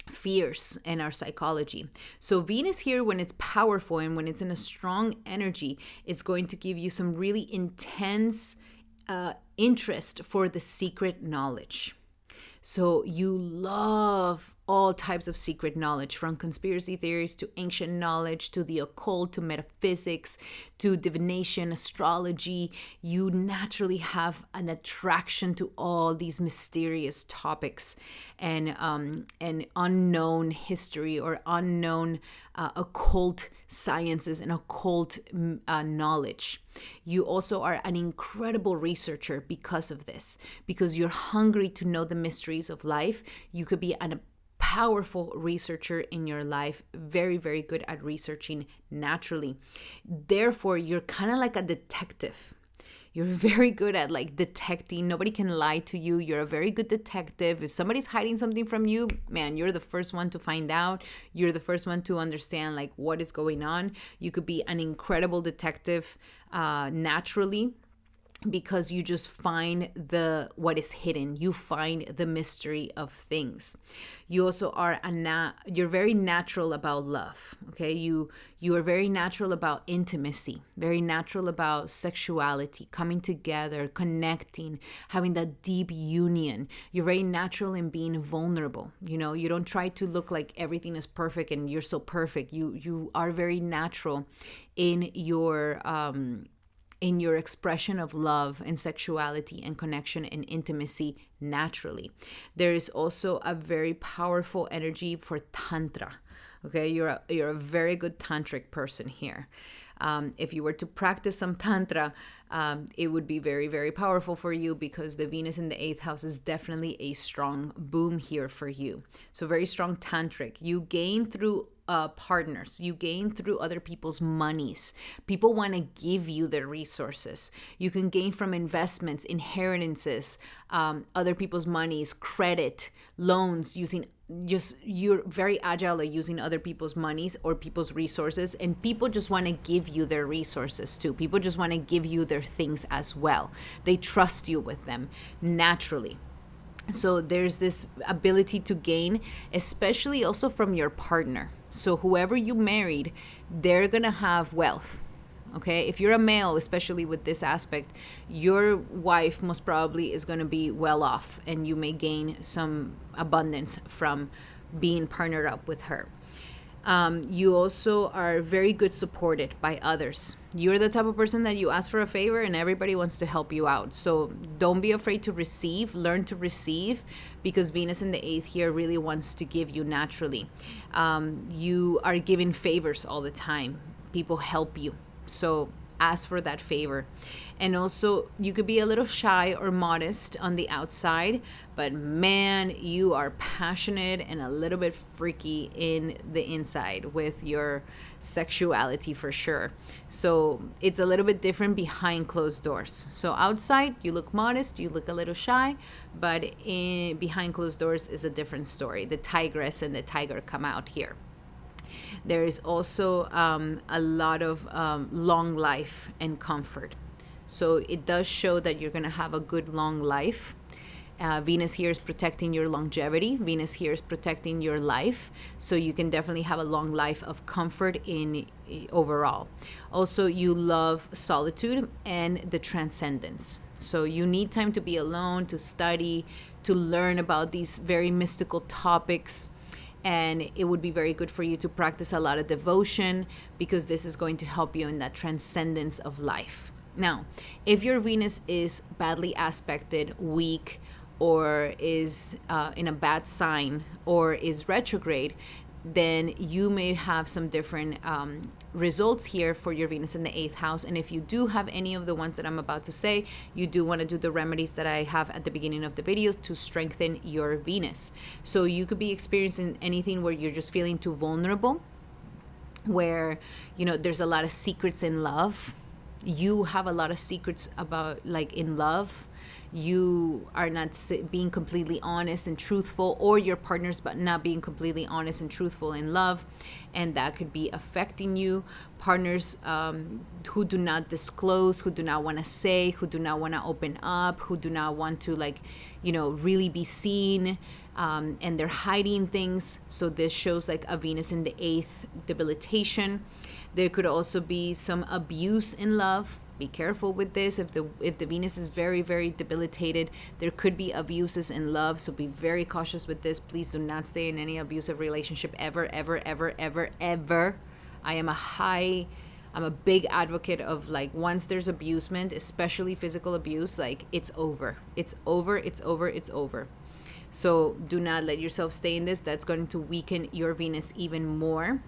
fears and our psychology. So Venus here, when it's powerful and when it's in a strong energy, it's going to give you some really intense interest for the secret knowledge. So you love all types of secret knowledge, from conspiracy theories to ancient knowledge to the occult to metaphysics to divination, astrology. You naturally have an attraction to all these mysterious topics and unknown history or unknown occult sciences and occult knowledge. You also are an incredible researcher because of this, because you're hungry to know the mysteries of life. You could be a powerful researcher in your life, very, very good at researching naturally. Therefore, you're kind of like a detective. You're very good at like detecting. Nobody can lie to you. You're a very good detective. If somebody's hiding something from you, man, you're the first one to find out. You're the first one to understand like what is going on. You could be an incredible detective naturally, because you just find what is hidden. You find the mystery of things. You also are you're very natural about love. Okay, you are very natural about intimacy, very natural about sexuality, coming together, connecting, having that deep union. You're very natural in being vulnerable. You don't try to look like everything is perfect and you're so perfect. You are very natural in your in your expression of love and sexuality and connection and intimacy naturally. There is also a very powerful energy for Tantra. Okay, you're a very good tantric person here. If you were to practice some Tantra, it would be very, very powerful for you, because the Venus in the 8th house is definitely a strong boom here for you. So very strong tantric. You gain through partners. You gain through other people's monies. People want to give you their resources. You can gain from investments, inheritances, other people's monies, credit, loans, you're very agile at using other people's monies or people's resources, and people just want to give you their resources too. People just want to give you their things as well. They trust you with them naturally. So there's this ability to gain, especially also from your partner. So whoever you married, they're going to have wealth. Okay, if you're a male, especially with this aspect, your wife most probably is going to be well off, and you may gain some abundance from being partnered up with her. You also are very good supported by others. You're the type of person that you ask for a favor and everybody wants to help you out. So don't be afraid to receive, learn to receive, because Venus in the 8th here really wants to give you naturally. You are given favors all the time. People help you. So ask for that favor. And also, you could be a little shy or modest on the outside, but man, you are passionate and a little bit freaky in the inside with your sexuality for sure. So it's a little bit different behind closed doors. So outside, you look modest, you look a little shy, but behind closed doors is a different story. The tigress and the tiger come out here. There is also a lot of long life and comfort. So it does show that you're going to have a good long life. Venus here is protecting your longevity. Venus here is protecting your life. So you can definitely have a long life of comfort in overall. Also, you love solitude and the transcendence. So you need time to be alone, to study, to learn about these very mystical topics. And it would be very good for you to practice a lot of devotion, because this is going to help you in that transcendence of life. Now, if your Venus is badly aspected, weak, or is in a bad sign, or is retrograde, then you may have some different results here for your Venus in the 8th house. And if you do have any of the ones that I'm about to say, you do want to do the remedies that I have at the beginning of the videos to strengthen your Venus. So you could be experiencing anything where you're just feeling too vulnerable, where, there's a lot of secrets in love. You have a lot of secrets about, like, in love. You are not being completely honest and truthful, or your partner's but not being completely honest and truthful in love, and that could be affecting you. Partners who do not disclose, who do not want to say, who do not want to open up, who do not want to, really be seen, and they're hiding things. So this shows like a Venus in the 8th debilitation. There could also be some abuse in love. Be careful with this. If the Venus is very, very debilitated, there could be abuses in love. So be very cautious with this. Please do not stay in any abusive relationship ever, ever, ever, ever, ever. I'm a big advocate of, like, once there's abusement, especially physical abuse, like, it's over. It's over, it's over, it's over. So do not let yourself stay in this. That's going to weaken your Venus even more.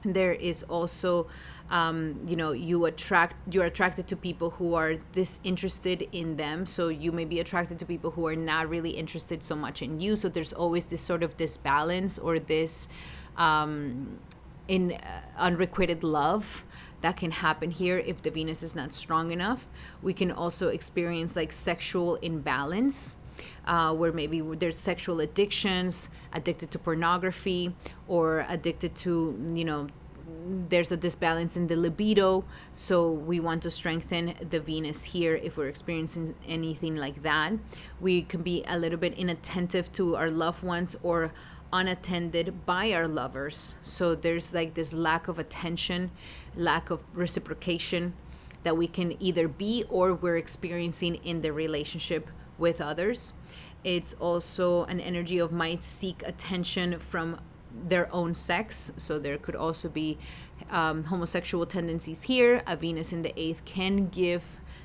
There is also, you're attracted to people who are disinterested in them. So you may be attracted to people who are not really interested so much in you. So there's always this sort of disbalance, or this unrequited love that can happen here if the Venus is not strong enough. We can also experience like sexual imbalance, where maybe there's sexual addictions, addicted to pornography, or addicted to, there's a disbalance in the libido. So we want to strengthen the Venus here if we're experiencing anything like that. We can be a little bit inattentive to our loved ones, or unattended by our lovers. So there's like this lack of attention, lack of reciprocation that we can either be or we're experiencing in the relationship with others. It's also an energy of might seek attention from their own sex. So there could also be homosexual tendencies here. A Venus in the 8th can give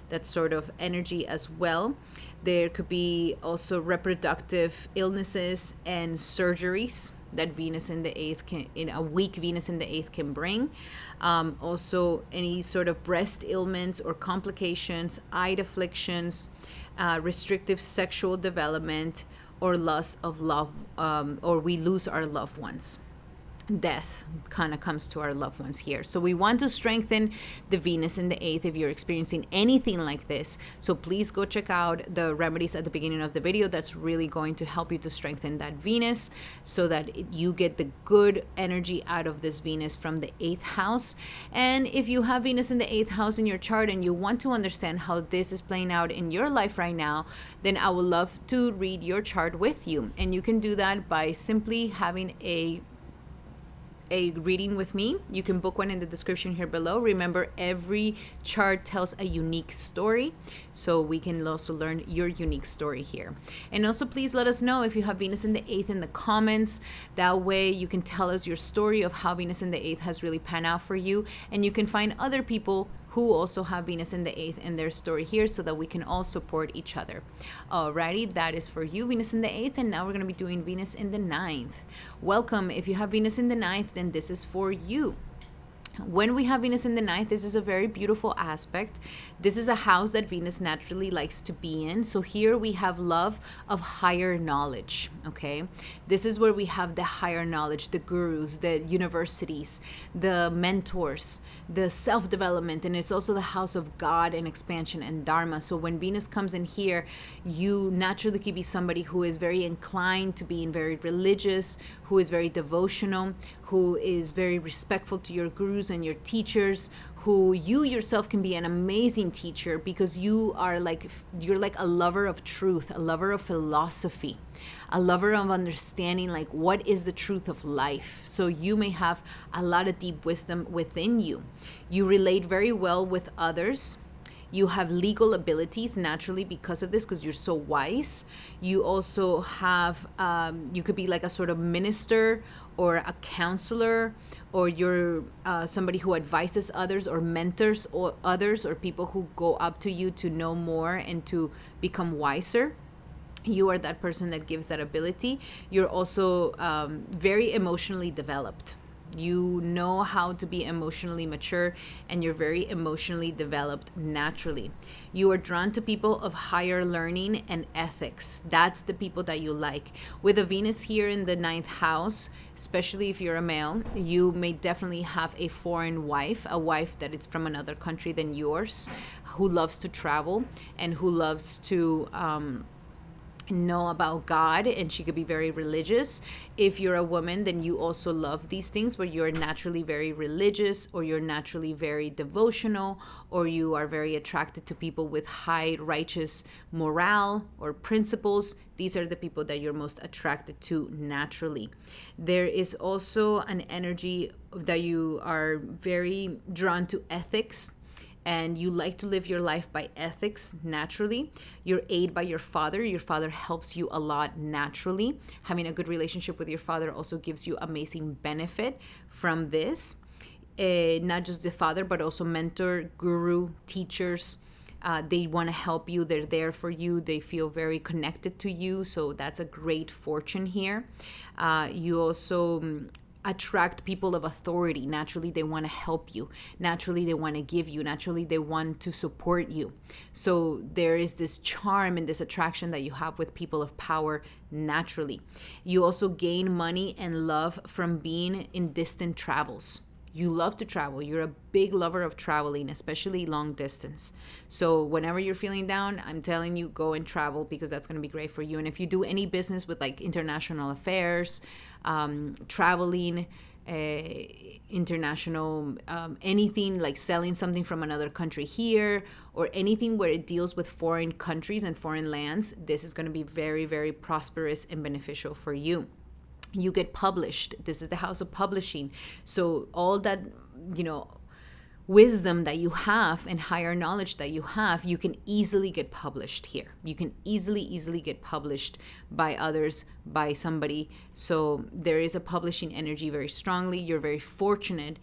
that sort of energy as well. There could be also reproductive illnesses and surgeries that Venus in the 8th can, in a weak Venus in the 8th can bring. Also any sort of breast ailments or complications, eye afflictions, restrictive sexual development, or loss of love, or we lose our loved ones. Death kind of comes to our loved ones here. So we want to strengthen the Venus in the 8th if you're experiencing anything like this. So please go check out the remedies at the beginning of the video. That's really going to help you to strengthen that Venus so that you get the good energy out of this Venus from the 8th house. And if you have Venus in the 8th house in your chart and you want to understand how this is playing out in your life right now, then I would love to read your chart with you. And you can do that by simply having a reading with me. You can book one in the description here below. Remember, every chart tells a unique story, so we can also learn your unique story here. And also, please let us know if you have Venus in the 8th in the comments. That way you can tell us your story of how Venus in the 8th has really panned out for you, and you can find other people who also have Venus in the 8th in their story here, so that we can all support each other. Alrighty, that is for you, Venus in the 8th, and now we're going to be doing Venus in the 9th. Welcome. If you have Venus in the 9th, then this is for you. When we have Venus in the 9th, this is a very beautiful aspect. This is a house that Venus naturally likes to be in. So here we have love of higher knowledge, okay? This is where we have the higher knowledge, the gurus, the universities, the mentors, the self-development, and it's also the house of God and expansion and Dharma. So when Venus comes in here, you naturally could be somebody who is very inclined to being very religious, who is very devotional, who is very respectful to your gurus and your teachers, who you yourself can be an amazing teacher because you're like a lover of truth, a lover of philosophy, a lover of understanding, like what is the truth of life. So you may have a lot of deep wisdom within you. You relate very well with others. You have legal abilities naturally because of this, because you're so wise. You also have, you could be like a sort of minister or a counselor, or you're somebody who advises others or mentors or others, or people who go up to you to know more and to become wiser. You are that person that gives that ability. You're also very emotionally developed. You know how to be emotionally mature, and you're very emotionally developed naturally. You are drawn to people of higher learning and ethics. That's the people that you like. With a Venus here in the 9th house, especially if you're a male, you may definitely have a foreign wife, a wife that is from another country than yours, who loves to travel and who loves to know about God, and she could be very religious. If you're a woman, then you also love these things where you're naturally very religious, or you're naturally very devotional, or you are very attracted to people with high righteous morale or principles. These are the people that you're most attracted to naturally. There is also an energy that you are very drawn to ethics, and you like to live your life by ethics naturally. You're aided by your father. Your father helps you a lot naturally. Having a good relationship with your father also gives you amazing benefit from this. Not just the father, but also mentor, guru, teachers. They want to help you. They're there for you. They feel very connected to you. So that's a great fortune here. You also attract people of authority. Naturally, they want to help you. Naturally, they want to give you. Naturally, they want to support you. So there is this charm and this attraction that you have with people of power naturally. You also gain money and love from being in distant travels. You love to travel. You're a big lover of traveling, especially long distance. So whenever you're feeling down, I'm telling you, go and travel, because that's going to be great for you. And if you do any business with like international affairs, traveling, international, anything like selling something from another country here, or anything where it deals with foreign countries and foreign lands, this is going to be very, very prosperous and beneficial for you. You get published. This is the house of publishing. So all that, wisdom that you have and higher knowledge that you have, you can easily get published here. You can easily get published by others by somebody. So there is a publishing energy very strongly. You're very fortunate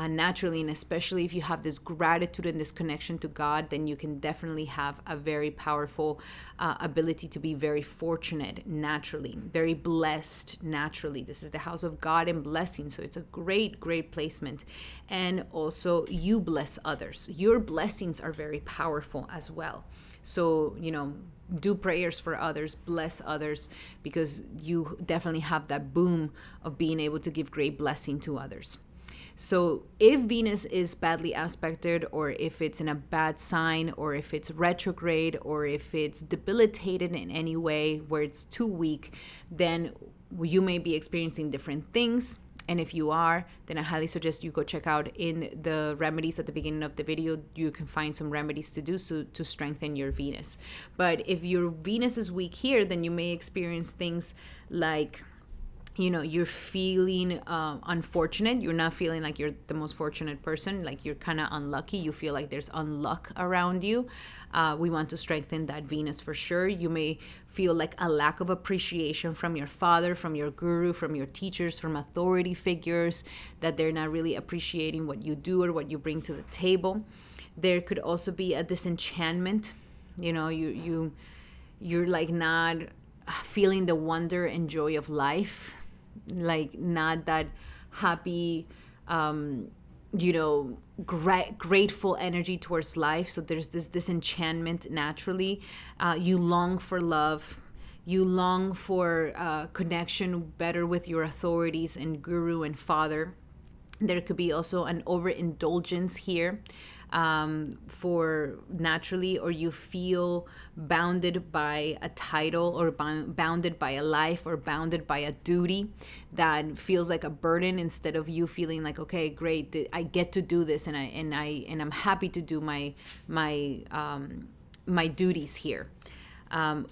naturally, and especially if you have this gratitude and this connection to God, then you can definitely have a very powerful ability to be very fortunate naturally, very blessed naturally. This is the house of God and blessing, so it's a great placement. And also you bless others. Your blessings are very powerful as well. So, do prayers for others, bless others, because you definitely have that boom of being able to give great blessing to others. So if Venus is badly aspected, or if it's in a bad sign, or if it's retrograde, or if it's debilitated in any way where it's too weak, then you may be experiencing different things. And if you are, then I highly suggest you go check out in the remedies at the beginning of the video. You can find some remedies to do so to strengthen your Venus. But if your Venus is weak here, then you may experience things like, you're feeling unfortunate. You're not feeling like you're the most fortunate person. Like you're kind of unlucky. You feel like there's unluck around you. We want to strengthen that Venus for sure. You may feel like a lack of appreciation from your father, from your guru, from your teachers, from authority figures, that they're not really appreciating what you do or what you bring to the table. There could also be a disenchantment. You're like not feeling the wonder and joy of life, like not that happy, grateful energy towards life. So there's this disenchantment naturally. You long for love. You long for connection better with your authorities and guru and father. There could be also an overindulgence here for naturally, or you feel bounded by a title, or bounded by a life, or bounded by a duty that feels like a burden, instead of you feeling like, okay, great, I get to do this, and I'm happy to do my duties here.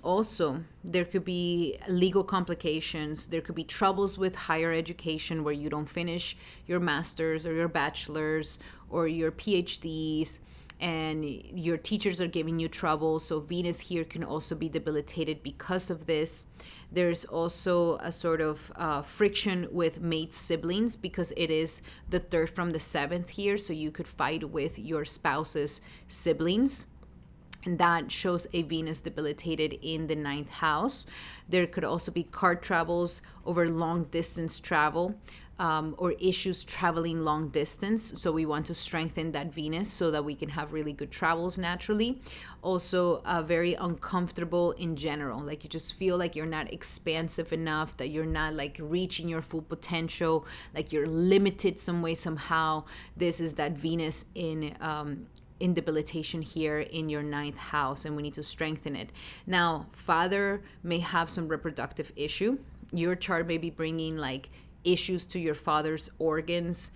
Also, there could be legal complications. There could be troubles with higher education where you don't finish your master's or your bachelor's or your PhDs, and your teachers are giving you trouble. So Venus here can also be debilitated because of this. There's also a sort of friction with mate siblings, because it is the 3rd from the 7th here. So you could fight with your spouse's siblings. And that shows a Venus debilitated in the 9th house. There could also be car travels over long distance travel, or issues traveling long distance. So we want to strengthen that Venus so that we can have really good travels naturally. Also, very uncomfortable in general. Like you just feel like you're not expansive enough, that you're not like reaching your full potential, like you're limited some way, somehow. This is that Venus in debilitation here in your 9th house, and we need to strengthen it. Now, father may have some reproductive issue. Your chart may be bringing like issues to your father's organs,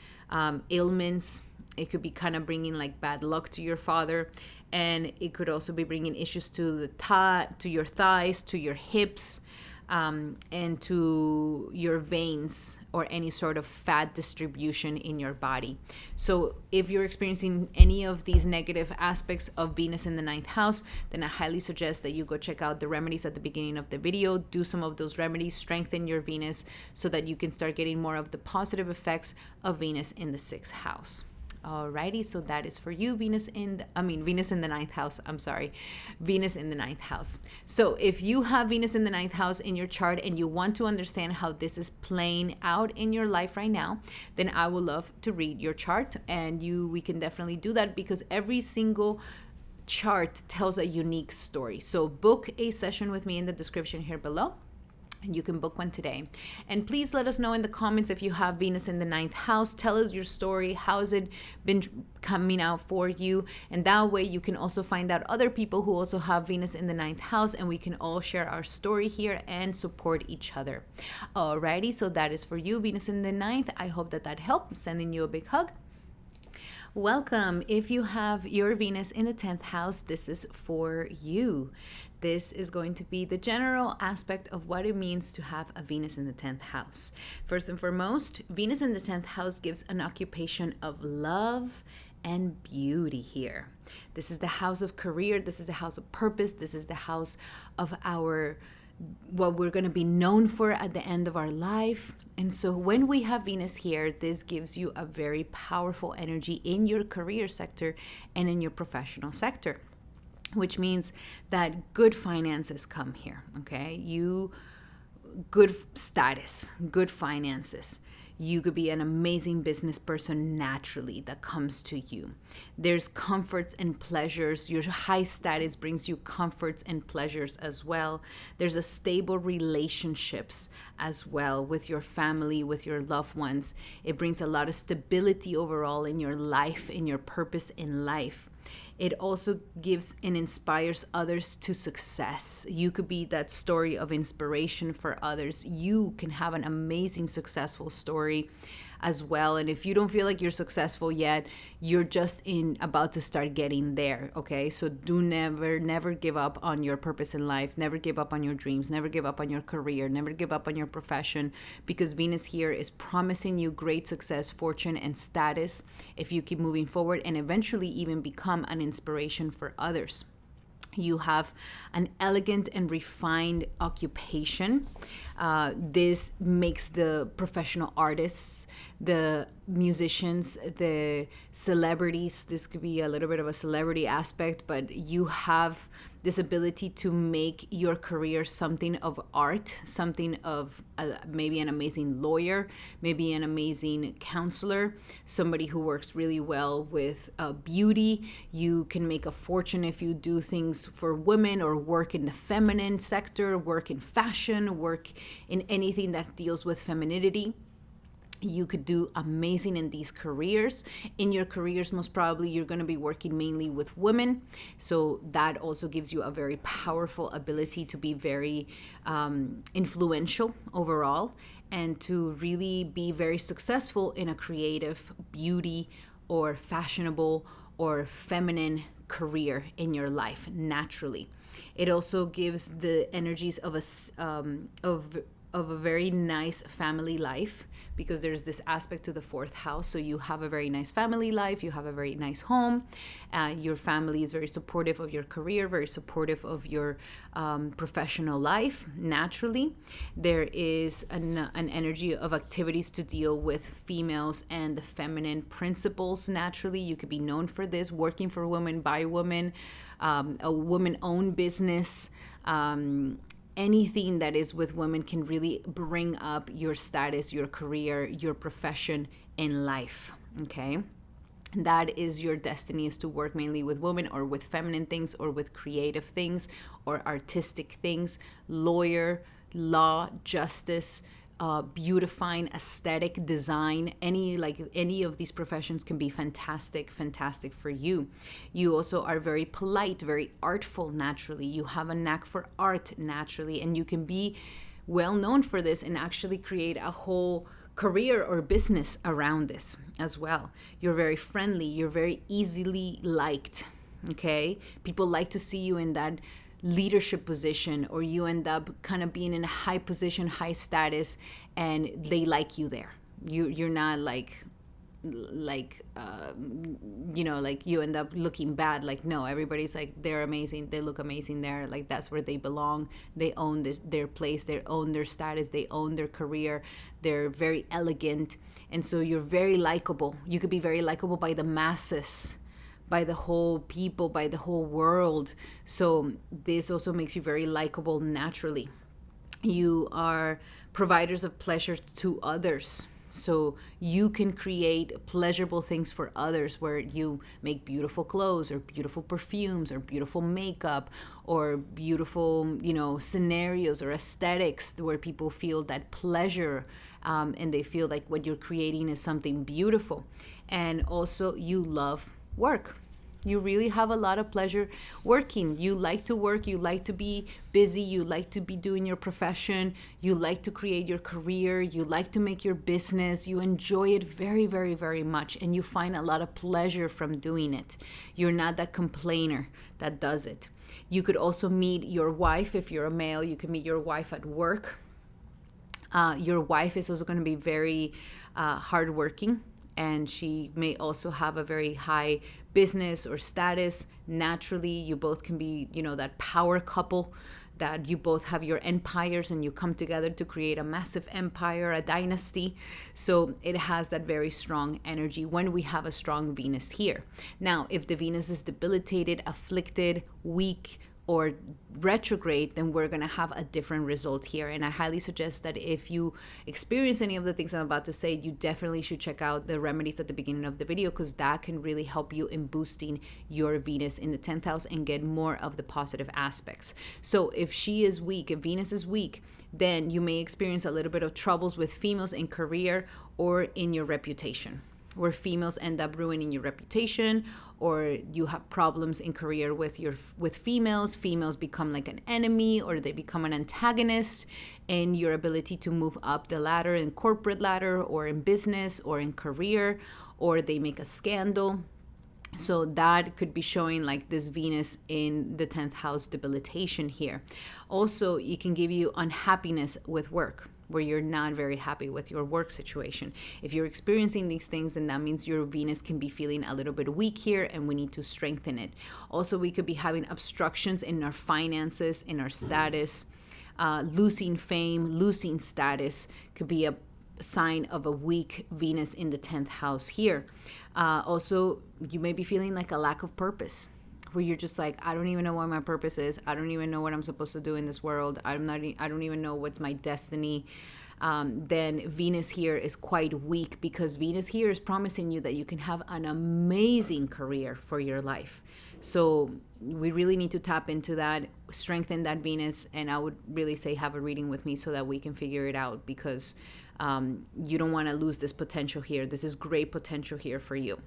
ailments. It could be kind of bringing like bad luck to your father, and it could also be bringing issues to to your thighs, to your hips, and to your veins, or any sort of fat distribution in your body. So if you're experiencing any of these negative aspects of Venus in the 9th house, then I highly suggest that you go check out the remedies at the beginning of the video. Do some of those remedies, strengthen your Venus, so that you can start getting more of the positive effects of Venus in the 6th house. Alrighty, so that is for you, Venus in the 9th house. Venus in the 9th house. So if you have Venus in the 9th house in your chart and you want to understand how this is playing out in your life right now, then I would love to read your chart, and we can definitely do that, because every single chart tells a unique story. So book a session with me in the description here below. And you can book one today. And please let us know in the comments if you have Venus in the 9th house. Tell us your story. How has it been coming out for you? And that way you can also find out other people who also have Venus in the 9th house, and we can all share our story here and support each other. Alrighty, so that is for you, Venus in the 9th. I hope that helped. Sending you a big hug. Welcome. If you have your Venus in the 10th house, this is for you. This is going to be the general aspect of what it means to have a Venus in the 10th house. First and foremost, Venus in the 10th house gives an occupation of love and beauty here. This is the house of career. This is the house of purpose. This is the house of our what we're going to be known for at the end of our life. And so when we have Venus here, this gives you a very powerful energy in your career sector and in your professional sector, which means that good finances come here, okay? Good status, good finances. You could be an amazing business person naturally that comes to you. There's comforts and pleasures. Your high status brings you comforts and pleasures as well. There's a stable relationships as well with your family, with your loved ones. It brings a lot of stability overall in your life, in your purpose in life. It also gives and inspires others to success. You could be that story of inspiration for others. You can have an amazing, successful story as well. And if you don't feel like you're successful yet, you're just about to start getting there, okay? So do never give up on your purpose in life. Never give up on your dreams. Never give up on your career. Never give up on your profession, because Venus here is promising you great success, fortune, and status if you keep moving forward, and eventually even become an inspiration for others. You have an elegant and refined occupation. This makes the professional artists, the musicians, the celebrities, this could be a little bit of a celebrity aspect, but you have this ability to make your career something of art, something of maybe an amazing lawyer, maybe an amazing counselor, somebody who works really well with beauty. You can make a fortune if you do things for women or work in the feminine sector, work in fashion, work in anything that deals with femininity. You could do amazing in these careers. In your careers, most probably you're going to be working mainly with women. So that also gives you a very powerful ability to be very influential overall, and to really be very successful in a creative, beauty, or fashionable or feminine career in your life naturally. It also gives the energies of a very nice family life, because there's this aspect to the fourth house. So you have a very nice family life, you have a very nice home, your family is very supportive of your career, very supportive of your professional life naturally. There is an energy of activities to deal with females and the feminine principles naturally. You could be known for this, working for women, by women, a woman-owned business, anything that is with women can really bring up your status, your career, your profession in life, okay? That is your destiny, is to work mainly with women or with feminine things or with creative things or artistic things, lawyer, law, justice, beautifying, aesthetic, design, any of these professions can be fantastic for you. You also are very polite, very artful naturally. You have a knack for art naturally, and you can be well known for this and actually create a whole career or business around this as well. You're very friendly, you're very easily liked, okay? People like to see you in that leadership position, or you end up kind of being in a high position, high status, and they like you there. You're not like you end up looking bad. Like, no, everybody's like, they're amazing, they look amazing there, like that's where they belong. They own their place, they own their status, they own their career, they're very elegant, and so you're very likable. You could be very likable by the masses, by the whole people, by the whole world. So this also makes you very likable naturally. You are providers of pleasure to others. So you can create pleasurable things for others, where you make beautiful clothes or beautiful perfumes or beautiful makeup or beautiful, scenarios or aesthetics where people feel that pleasure, and they feel like what you're creating is something beautiful. And also you love work. You really have a lot of pleasure working. You like to work, you like to be busy, you like to be doing your profession, you like to create your career, you like to make your business, you enjoy it very, very, very much, and you find a lot of pleasure from doing it. You're not that complainer that does it. You could also meet your wife. If you're a male, you can meet your wife at work. Your wife is also going to be very hardworking, and she may also have a very high business or status naturally. You both can be, that power couple that you both have your empires and you come together to create a massive empire, a dynasty. So it has that very strong energy when we have a strong Venus here. Now, if the Venus is debilitated, afflicted, weak, or retrograde, then we're going to have a different result here. And I highly suggest that if you experience any of the things I'm about to say, you definitely should check out the remedies at the beginning of the video, because that can really help you in boosting your Venus in the 10th house and get more of the positive aspects. So if she is weak, if Venus is weak, then you may experience a little bit of troubles with females in career or in your reputation, where females end up ruining your reputation, or you have problems in career with females become like an enemy, or they become an antagonist in your ability to move up the ladder, in corporate ladder, or in business, or in career, or they make a scandal. So that could be showing like this Venus in the 10th house debilitation here. Also, it can give you unhappiness with work, where you're not very happy with your work situation. If you're experiencing these things, then that means your Venus can be feeling a little bit weak here, and we need to strengthen it. Also, we could be having obstructions in our finances, in our status, losing fame, losing status could be a sign of a weak Venus in the 10th house here. Also, you may be feeling like a lack of purpose, where you're just like, I don't even know what my purpose is. I don't even know what I'm supposed to do in this world. I don't even know what's my destiny. Then Venus here is quite weak, because Venus here is promising you that you can have an amazing career for your life. So we really need to tap into that, strengthen that Venus. And I would really say have a reading with me so that we can figure it out, because you don't want to lose this potential here. This is great potential here for you.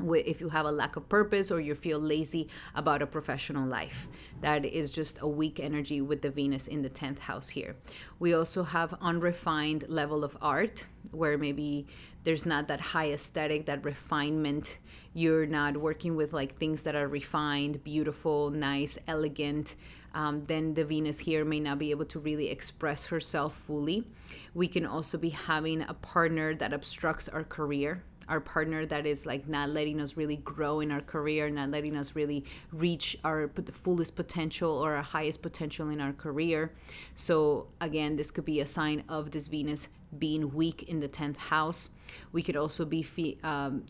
If you have a lack of purpose, or you feel lazy about a professional life, that is just a weak energy with the Venus in the 10th house here. We also have unrefined level of art, where maybe there's not that high aesthetic, that refinement. You're not working with like things that are refined, beautiful, nice, elegant. Then the Venus here may not be able to really express herself fully. We can also be having a partner that obstructs our career, our partner that is like not letting us really grow in our career, not letting us really reach our fullest potential or our highest potential in our career. So again, this could be a sign of this Venus being weak in the 10th house. We could also be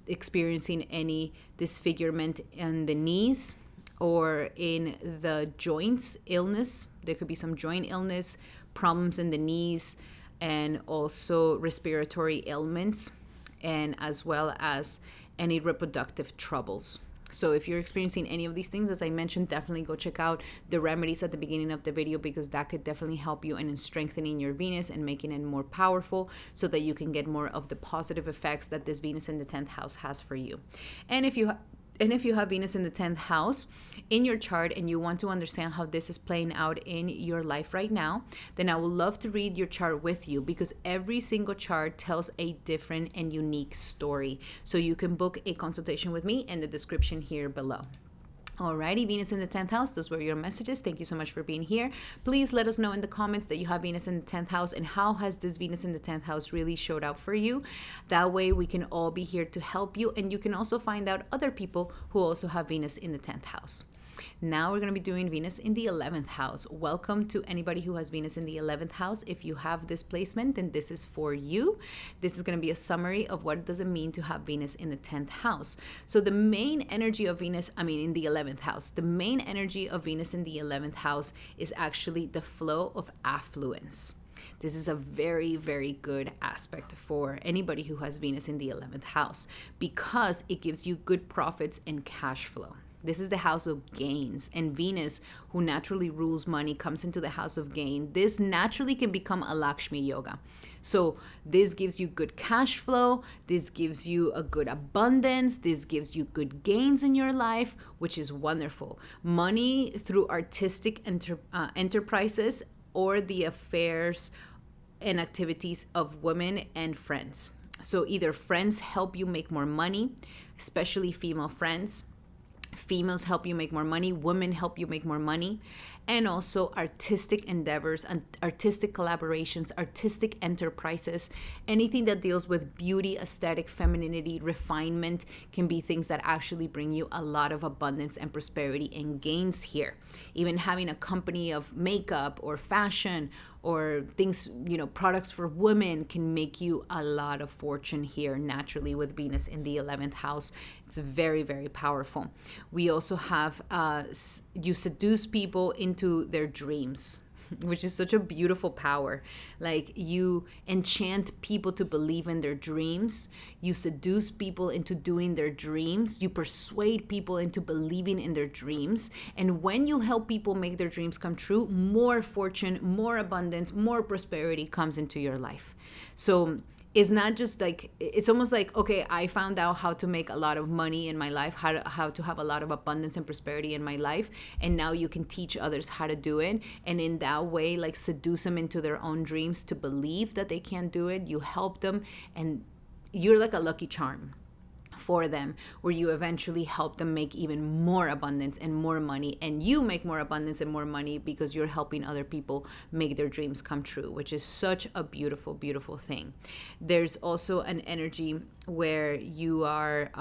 experiencing any disfigurement in the knees or in the joints, illness. There could be some joint illness, problems in the knees, and also respiratory ailments, and as well as any reproductive troubles. So if you're experiencing any of these things, as I mentioned, definitely go check out the remedies at the beginning of the video, because that could definitely help you in strengthening your Venus and making it more powerful, so that you can get more of the positive effects that this Venus in the 10th house has for you. And if you have Venus in the 10th house in your chart, and you want to understand how this is playing out in your life right now, then I would love to read your chart with you, because every single chart tells a different and unique story. So you can book a consultation with me in the description here below. Alrighty, Venus in the 10th house, those were your messages. Thank you so much for being here. Please let us know in the comments that you have Venus in the 10th house, and how has this Venus in the 10th house really showed up for you. That way we can all be here to help you, and you can also find out other people who also have Venus in the 10th house. Now we're going to be doing Venus in the 11th house. Welcome to anybody who has Venus in the 11th house. If you have this placement, then this is for you. This is going to be a summary of what does it mean to have Venus in the 10th house. So the main energy of Venus, in the 11th house, the main energy of Venus in the 11th house is actually the flow of affluence. This is a very, very good aspect for anybody who has Venus in the 11th house, because it gives you good profits and cash flow. This is the house of gains, and Venus, who naturally rules money, comes into the house of gain. This naturally can become a Lakshmi yoga. So this gives you good cash flow. This gives you a good abundance. This gives you good gains in your life, which is wonderful. Money through artistic enterprises, or the affairs and activities of women and friends. So either friends help you make more money, especially female friends. Females help you make more money, women help you make more money, and also artistic endeavors and artistic collaborations, artistic enterprises, anything that deals with beauty, aesthetic, femininity, refinement can be things that actually bring you a lot of abundance and prosperity and gains here. Even having a company of makeup or fashion or things, products for women can make you a lot of fortune here naturally with Venus in the 11th house. It's very, very powerful. We also have you seduce people into their dreams, which is such a beautiful power. Like, you enchant people to believe in their dreams. You seduce people into doing their dreams. You persuade people into believing in their dreams. And when you help people make their dreams come true, more fortune, more abundance, more prosperity comes into your life. So it's not just like, it's almost like, okay, I found out how to make a lot of money in my life, how to have a lot of abundance and prosperity in my life, and now you can teach others how to do it. And in that way, like, seduce them into their own dreams to believe that they can do it. You help them, and you're like a lucky charm for them, where you eventually help them make even more abundance and more money, and you make more abundance and more money because you're helping other people make their dreams come true, which is such a beautiful, beautiful thing. There's also an energy where you are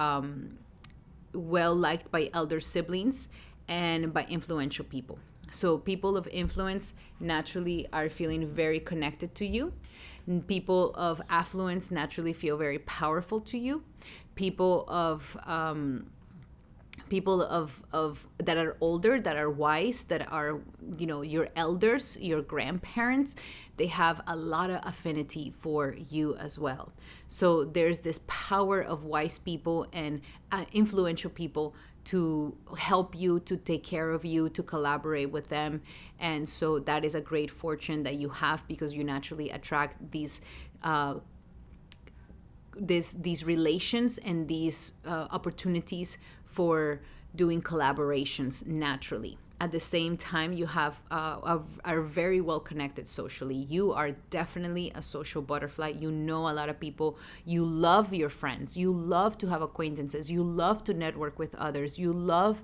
well liked by elder siblings and by influential people. So people of influence naturally are feeling very connected to you. People of affluence naturally feel very powerful to you. People of that are older, that are wise, that are, your elders, your grandparents, they have a lot of affinity for you as well. So there's this power of wise people and influential people to help you, to take care of you, to collaborate with them. And so that is a great fortune that you have, because you naturally attract these relations and these opportunities for doing collaborations naturally. At the same time, you are very well connected socially. You are definitely a social butterfly. You know a lot of people. You love your friends. You love to have acquaintances. You love to network with others. You love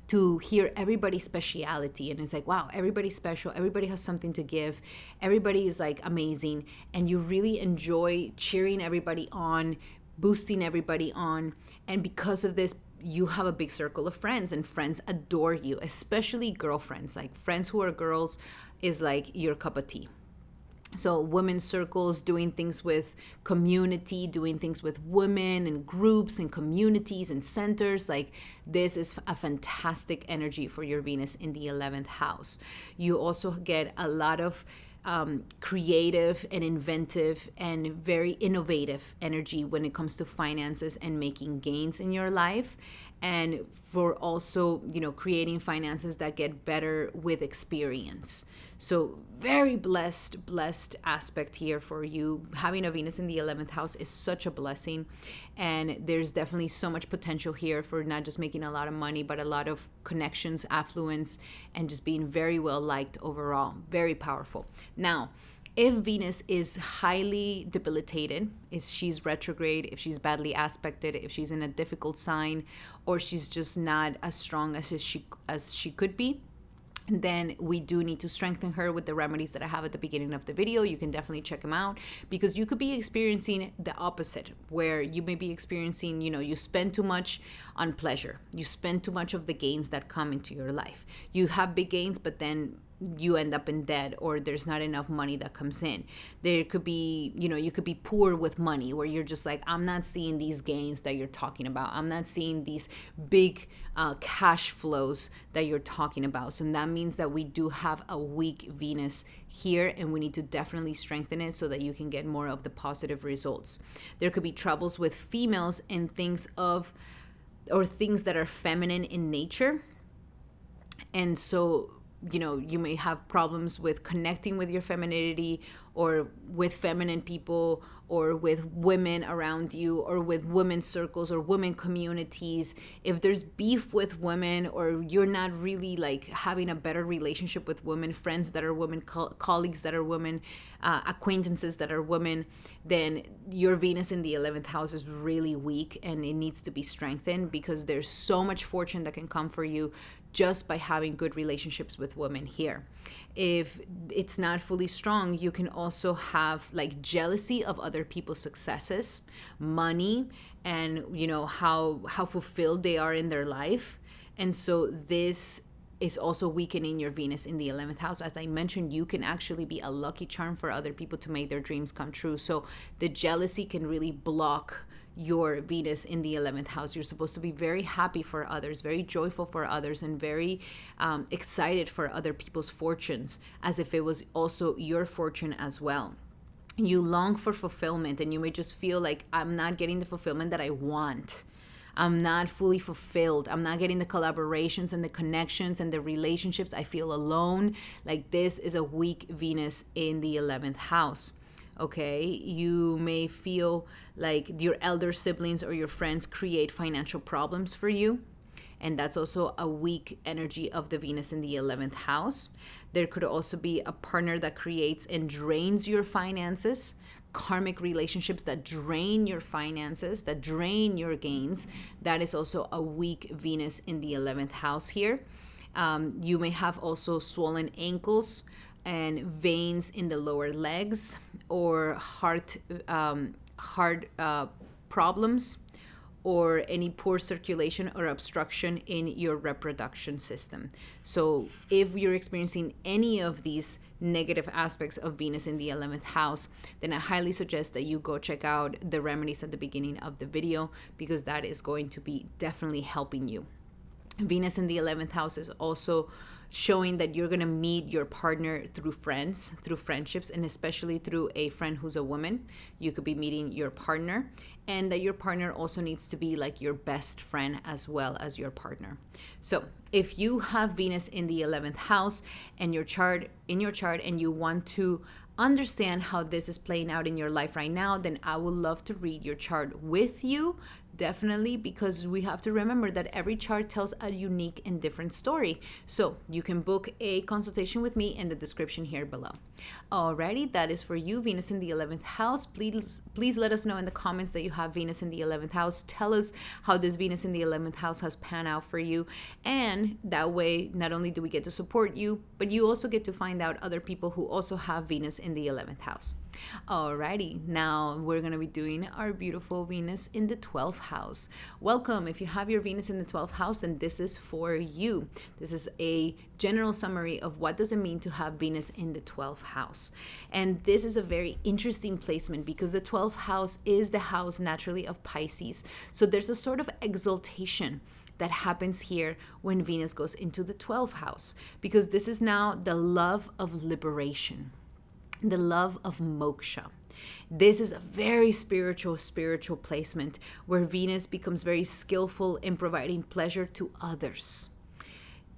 to hear everybody's speciality, and it's like, wow, everybody's special. Everybody has something to give. Everybody is like amazing, and you really enjoy cheering everybody on, boosting everybody on. And because of this, you have a big circle of friends, and friends adore you, especially girlfriends. Like, friends who are girls is like your cup of tea. So women's circles, doing things with community, doing things with women and groups and communities and centers, like, this is a fantastic energy for your Venus in the 11th house. You also get a lot of creative and inventive and very innovative energy when it comes to finances and making gains in your life, and for also, creating finances that get better with experience. So very blessed aspect here for you. Having a Venus in the 11th house is such a blessing, and there's definitely so much potential here for not just making a lot of money, but a lot of connections, affluence, and just being very well liked overall. Very powerful. Now, if Venus is highly debilitated, if she's retrograde, if she's badly aspected, if she's in a difficult sign, or she's just not as strong as she could be, then we do need to strengthen her with the remedies that I have at the beginning of the video. You can definitely check them out, because you could be experiencing the opposite, where you may be experiencing, you spend too much on pleasure. You spend too much of the gains that come into your life. You have big gains, but then you end up in debt, or there's not enough money that comes in. There could be, you could be poor with money, where you're just like, I'm not seeing these gains that you're talking about. I'm not seeing these big cash flows that you're talking about. So that means that we do have a weak Venus here, and we need to definitely strengthen it so that you can get more of the positive results. There could be troubles with females and things that are feminine in nature. And so, you may have problems with connecting with your femininity, or with feminine people, or with women around you, or with women's circles or women communities, if there's beef with women, or you're not really like having a better relationship with women, friends that are women, colleagues that are women, acquaintances that are women, then your Venus in the 11th house is really weak and it needs to be strengthened, because there's so much fortune that can come for you just by having good relationships with women here. If it's not fully strong, you can also have like jealousy of other people's successes, money, and how fulfilled they are in their life. And so this is also weakening your Venus in the 11th house. As I mentioned, you can actually be a lucky charm for other people to make their dreams come true. So the jealousy can really block your Venus in the 11th house. You're supposed to be very happy for others, very joyful for others, and very excited for other people's fortunes, as if it was also your fortune as well. You long for fulfillment, and you may just feel like, I'm not getting the fulfillment that I want. I'm not fully fulfilled. I'm not getting the collaborations and the connections and the relationships. I feel alone. Like, this is a weak Venus in the 11th house. Okay, you may feel like your elder siblings or your friends create financial problems for you. And that's also a weak energy of the Venus in the 11th house. There could also be a partner that creates and drains your finances, karmic relationships that drain your finances, that drain your gains. That is also a weak Venus in the 11th house here. You may have also swollen ankles and veins in the lower legs, or heart problems, or any poor circulation or obstruction in your reproduction system. So if you're experiencing any of these negative aspects of Venus in the 11th house, then I highly suggest that you go check out the remedies at the beginning of the video, because that is going to be definitely helping you. Venus in the 11th house is also showing that you're going to meet your partner through friends, through friendships, and especially through a friend who's a woman. You could be meeting your partner, and that your partner also needs to be like your best friend as well as your partner. So if you have Venus in the 11th house and your chart, and you want to understand how this is playing out in your life right now, then I would love to read your chart with you. Definitely, because we have to remember that every chart tells a unique and different story. So you can book a consultation with me in the description here below. Alrighty, that is for you, Venus in the 11th house. Please let us know in the comments that you have Venus in the 11th house. Tell us how this Venus in the 11th house has panned out for you. And that way, not only do we get to support you, but you also get to find out other people who also have Venus in the 11th house. Alrighty, now we're going to be doing our beautiful Venus in the 12th house. Welcome. If you have your Venus in the 12th house, then this is for you. This is a general summary of what does it mean to have Venus in the 12th house. And this is a very interesting placement, because the 12th house is the house naturally of Pisces. So there's a sort of exaltation that happens here when Venus goes into the 12th house, because this is now the love of liberation, the love of moksha. This is a very spiritual placement where Venus becomes very skillful in providing pleasure to others.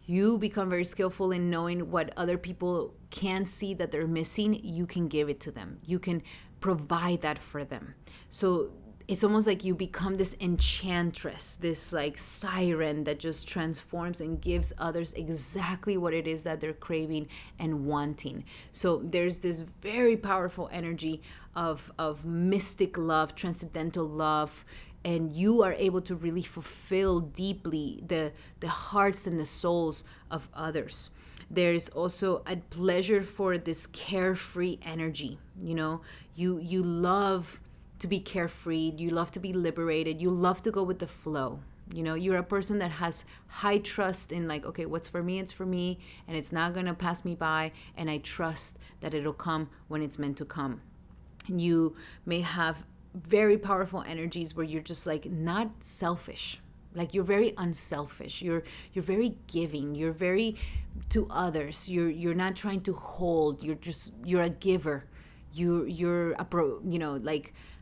You become very skillful in knowing what other people can see that they're missing. You can give it to them. You can provide that for them. So it's almost like you become this enchantress, this like siren that just transforms and gives others exactly what it is that they're craving and wanting. So there's this very powerful energy of mystic love, transcendental love, and you are able to really fulfill deeply the hearts and the souls of others. There's also a pleasure for this carefree energy. You love to be carefree, you love to be liberated, you love to go with the flow. You're a person that has high trust in like, okay, what's for me, it's for me, and it's not gonna pass me by, and I trust that it'll come when it's meant to come. You may have very powerful energies where you're just like not selfish. Like you're very unselfish. You're very giving. You're very to others. You're not trying to hold. You're a giver. You're a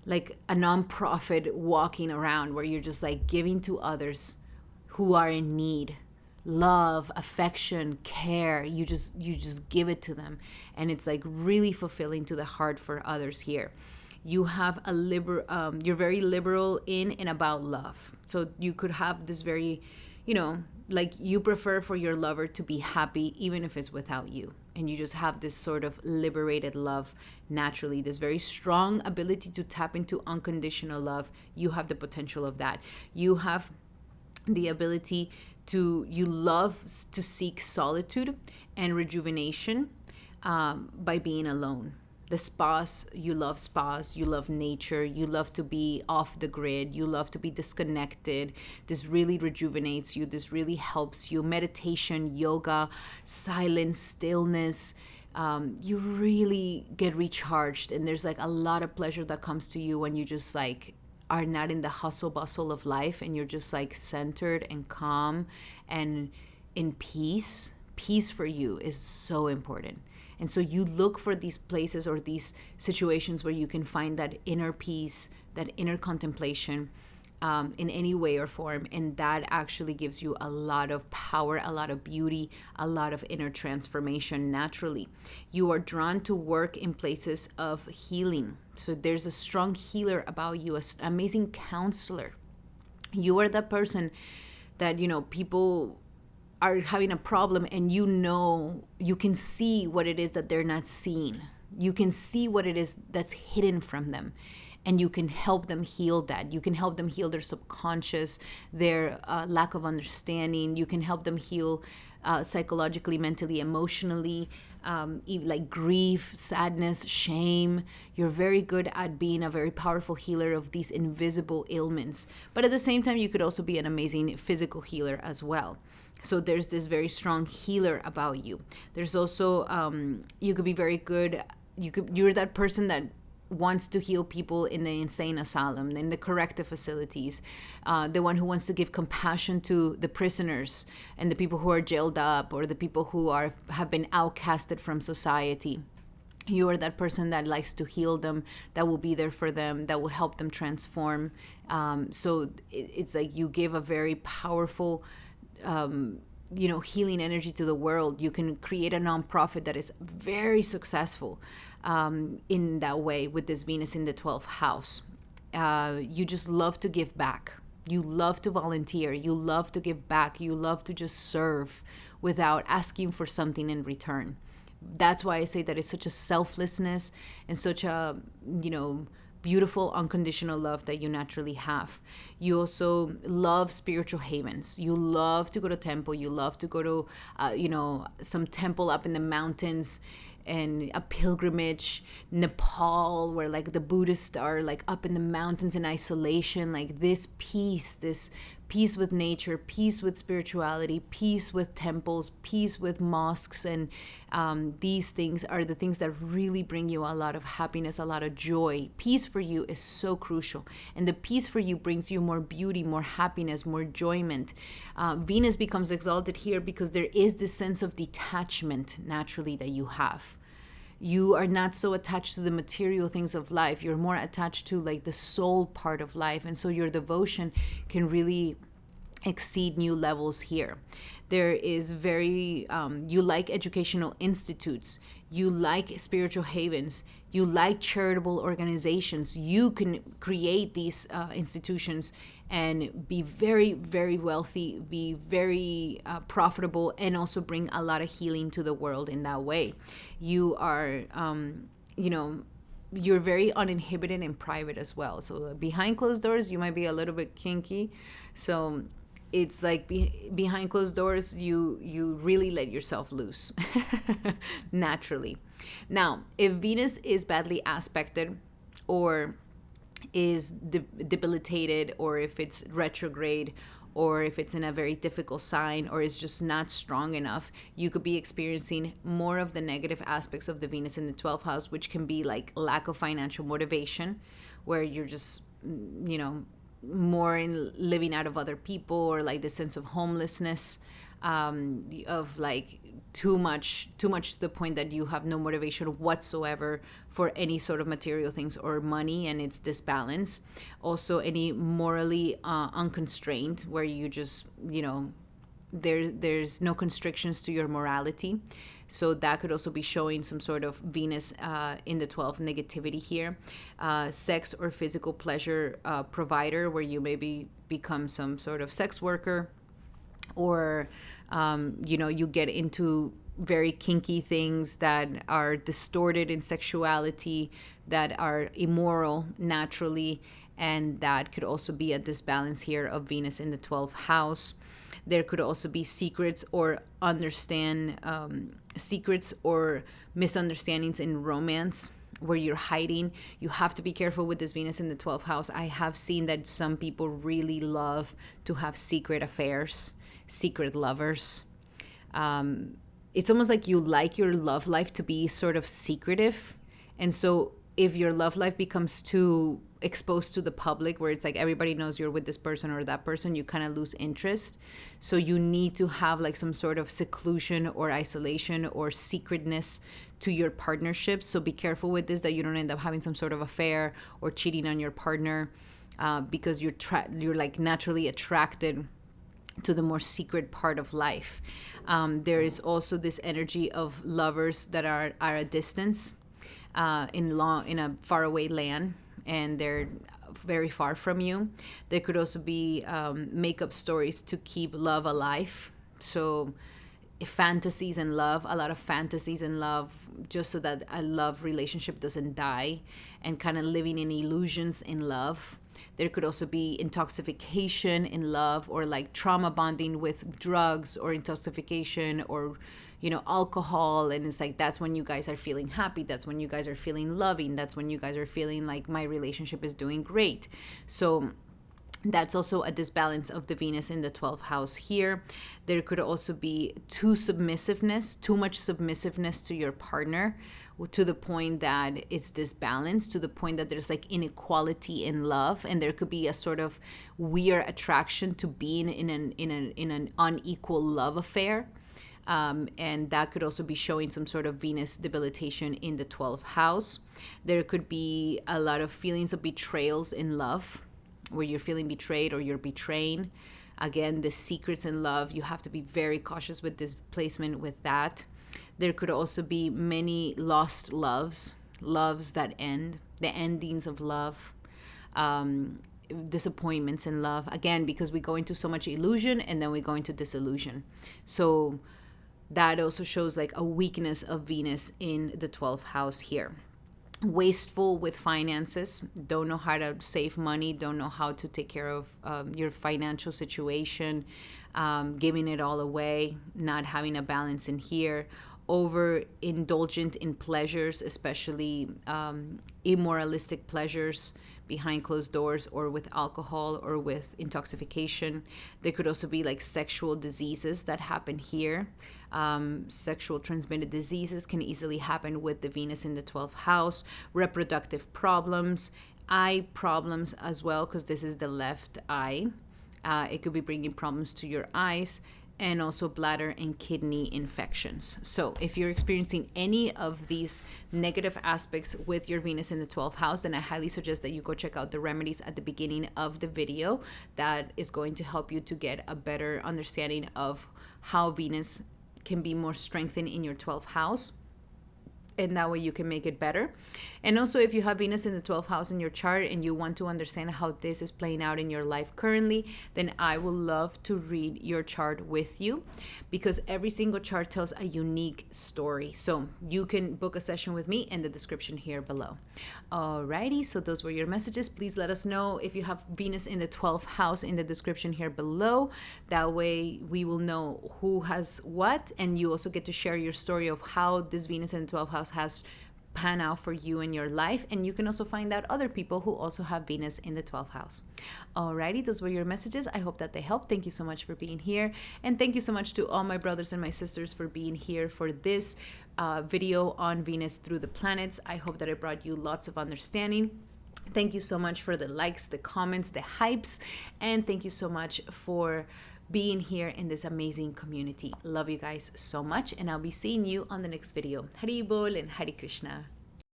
like a nonprofit walking around where you're just like giving to others who are in need, love, affection, care. You just give it to them, and it's like really fulfilling to the heart for others here. You have you're very liberal in and about love. So you could have this very, like you prefer for your lover to be happy even if it's without you. And you just have this sort of liberated love naturally, this very strong ability to tap into unconditional love. You have the potential of that. You have the ability you love to seek solitude and rejuvenation by being alone. The spas, you love nature, you love to be off the grid, you love to be disconnected. This really rejuvenates you, this really helps you. Meditation, yoga, silence, stillness, you really get recharged, and there's like a lot of pleasure that comes to you when you just like are not in the hustle bustle of life, and you're just like centered and calm and in peace. Peace for you is so important. And so you look for these places or these situations where you can find that inner peace, that inner contemplation, in any way or form. And that actually gives you a lot of power, a lot of beauty, a lot of inner transformation naturally. You are drawn to work in places of healing. So there's a strong healer about you, an amazing counselor. You are that person that, people are having a problem, and you can see what it is that they're not seeing. You can see what it is that's hidden from them, and you can help them heal that. You can help them heal their subconscious, their lack of understanding. You can help them heal psychologically, mentally, emotionally, like grief, sadness, shame. You're very good at being a very powerful healer of these invisible ailments. But at the same time, you could also be an amazing physical healer as well. So there's this very strong healer about you. There's also, you could be very good. You're that person that wants to heal people in the insane asylum, in the corrective facilities, the one who wants to give compassion to the prisoners and the people who are jailed up, or the people who have been outcasted from society. You are that person that likes to heal them, that will be there for them, that will help them transform. So it's like you give a very powerful healing energy to the world. You can create a nonprofit that is very successful in that way with this Venus in the 12th house. You just love to give back. You love to volunteer. You love to give back. You love to just serve without asking for something in return. That's why I say that it's such a selflessness and such a, beautiful unconditional love that you naturally have. You also love spiritual havens. You love to go to temple. You love to go to some temple up in the mountains, and a pilgrimage, Nepal, where like the Buddhists are like up in the mountains in isolation. Like this peace with nature, peace with spirituality, peace with temples, peace with mosques. And these things are the things that really bring you a lot of happiness, a lot of joy. Peace for you is so crucial. And the peace for you brings you more beauty, more happiness, more enjoyment. Venus becomes exalted here because there is this sense of detachment naturally that you have. You are not so attached to the material things of life. You're more attached to like the soul part of life. And so your devotion can really exceed new levels here. There is you like educational institutes. You like spiritual havens. You like charitable organizations. You can create these institutions and be very, very wealthy, be very profitable, and also bring a lot of healing to the world in that way. You are, you're very uninhibited and private as well. So behind closed doors, you might be a little bit kinky. So it's like behind closed doors, you really let yourself loose naturally. Now, if Venus is badly aspected, or is debilitated, or if it's retrograde, or if it's in a very difficult sign, or is just not strong enough, you could be experiencing more of the negative aspects of the Venus in the 12th house, which can be like lack of financial motivation, where you're just, more in living out of other people, or like the sense of homelessness, of like too much to the point that you have no motivation whatsoever for any sort of material things or money, and it's this balance. Also any morally unconstrained, where you just there's no constrictions to your morality. So that could also be showing some sort of Venus in the 12th negativity here. Sex or physical pleasure provider, where you maybe become some sort of sex worker, or you get into very kinky things that are distorted in sexuality, that are immoral naturally, and that could also be a disbalance here of Venus in the 12th house. There could also be secrets or secrets or misunderstandings in romance where you're hiding. You have to be careful with this Venus in the 12th house. I have seen that some people really love to have secret affairs, secret lovers. It's almost like you like your love life to be sort of secretive. And so if your love life becomes too exposed to the public, where it's like everybody knows you're with this person or that person, you kind of lose interest. So you need to have like some sort of seclusion or isolation or secretness to your partnership. So be careful with this, that you don't end up having some sort of affair or cheating on your partner, because you're like naturally attracted to the more secret part of life. There is also this energy of lovers that are at a distance, in a faraway land, and they're very far from you. There could also be make-up stories to keep love alive. So fantasies and love, a lot of fantasies and love, just so that a love relationship doesn't die, and kind of living in illusions in love. There could also be intoxication in love, or like trauma bonding with drugs or intoxication, or alcohol. And it's like, that's when you guys are feeling happy, that's when you guys are feeling loving, that's when you guys are feeling like my relationship is doing great. So that's also a disbalance of the Venus in the 12th house here. There could also be too much submissiveness to your partner, to the point that it's disbalanced, to the point that there's like inequality in love, and there could be a sort of weird attraction to being in an unequal love affair. And that could also be showing some sort of Venus debilitation in the 12th house. There could be a lot of feelings of betrayals in love, where you're feeling betrayed or you're betraying. Again, the secrets in love, you have to be very cautious with this placement with that. There could also be many lost loves that end, the endings of love, disappointments in love. Again, because we go into so much illusion and then we go into disillusion. So that also shows like a weakness of Venus in the 12th house here. Wasteful with finances, don't know how to save money, don't know how to take care of your financial situation, giving it all away, not having a balance in here. Overindulgent in pleasures, especially immoralistic pleasures behind closed doors, or with alcohol, or with intoxication. There could also be like sexual diseases that happen here. Sexual transmitted diseases can easily happen with the Venus in the 12th house. Reproductive problems, eye problems as well, because this is the left eye. It could be bringing problems to your eyes, and also bladder and kidney infections. So if you're experiencing any of these negative aspects with your Venus in the 12th house, then I highly suggest that you go check out the remedies at the beginning of the video. That is going to help you to get a better understanding of how Venus can be more strengthened in your 12th house. And that way you can make it better. And also, if you have Venus in the 12th house in your chart and you want to understand how this is playing out in your life currently, then I would love to read your chart with you, because every single chart tells a unique story. So you can book a session with me in the description here below. Alrighty, so those were your messages. Please let us know if you have Venus in the 12th house in the description here below. That way we will know who has what, and you also get to share your story of how this Venus in the 12th house has pan out for you in your life, and you can also find out other people who also have Venus in the 12th house. Alrighty, those were your messages. I hope that they helped. Thank you so much for being here, and thank you so much to all my brothers and my sisters for being here for this video on Venus through the planets. I hope that it brought you lots of understanding. Thank you so much for the likes, the comments, the hypes, and thank you so much for being here in this amazing community. Love you guys so much, and I'll be seeing you on the next video. Hari Bol and Hari Krishna.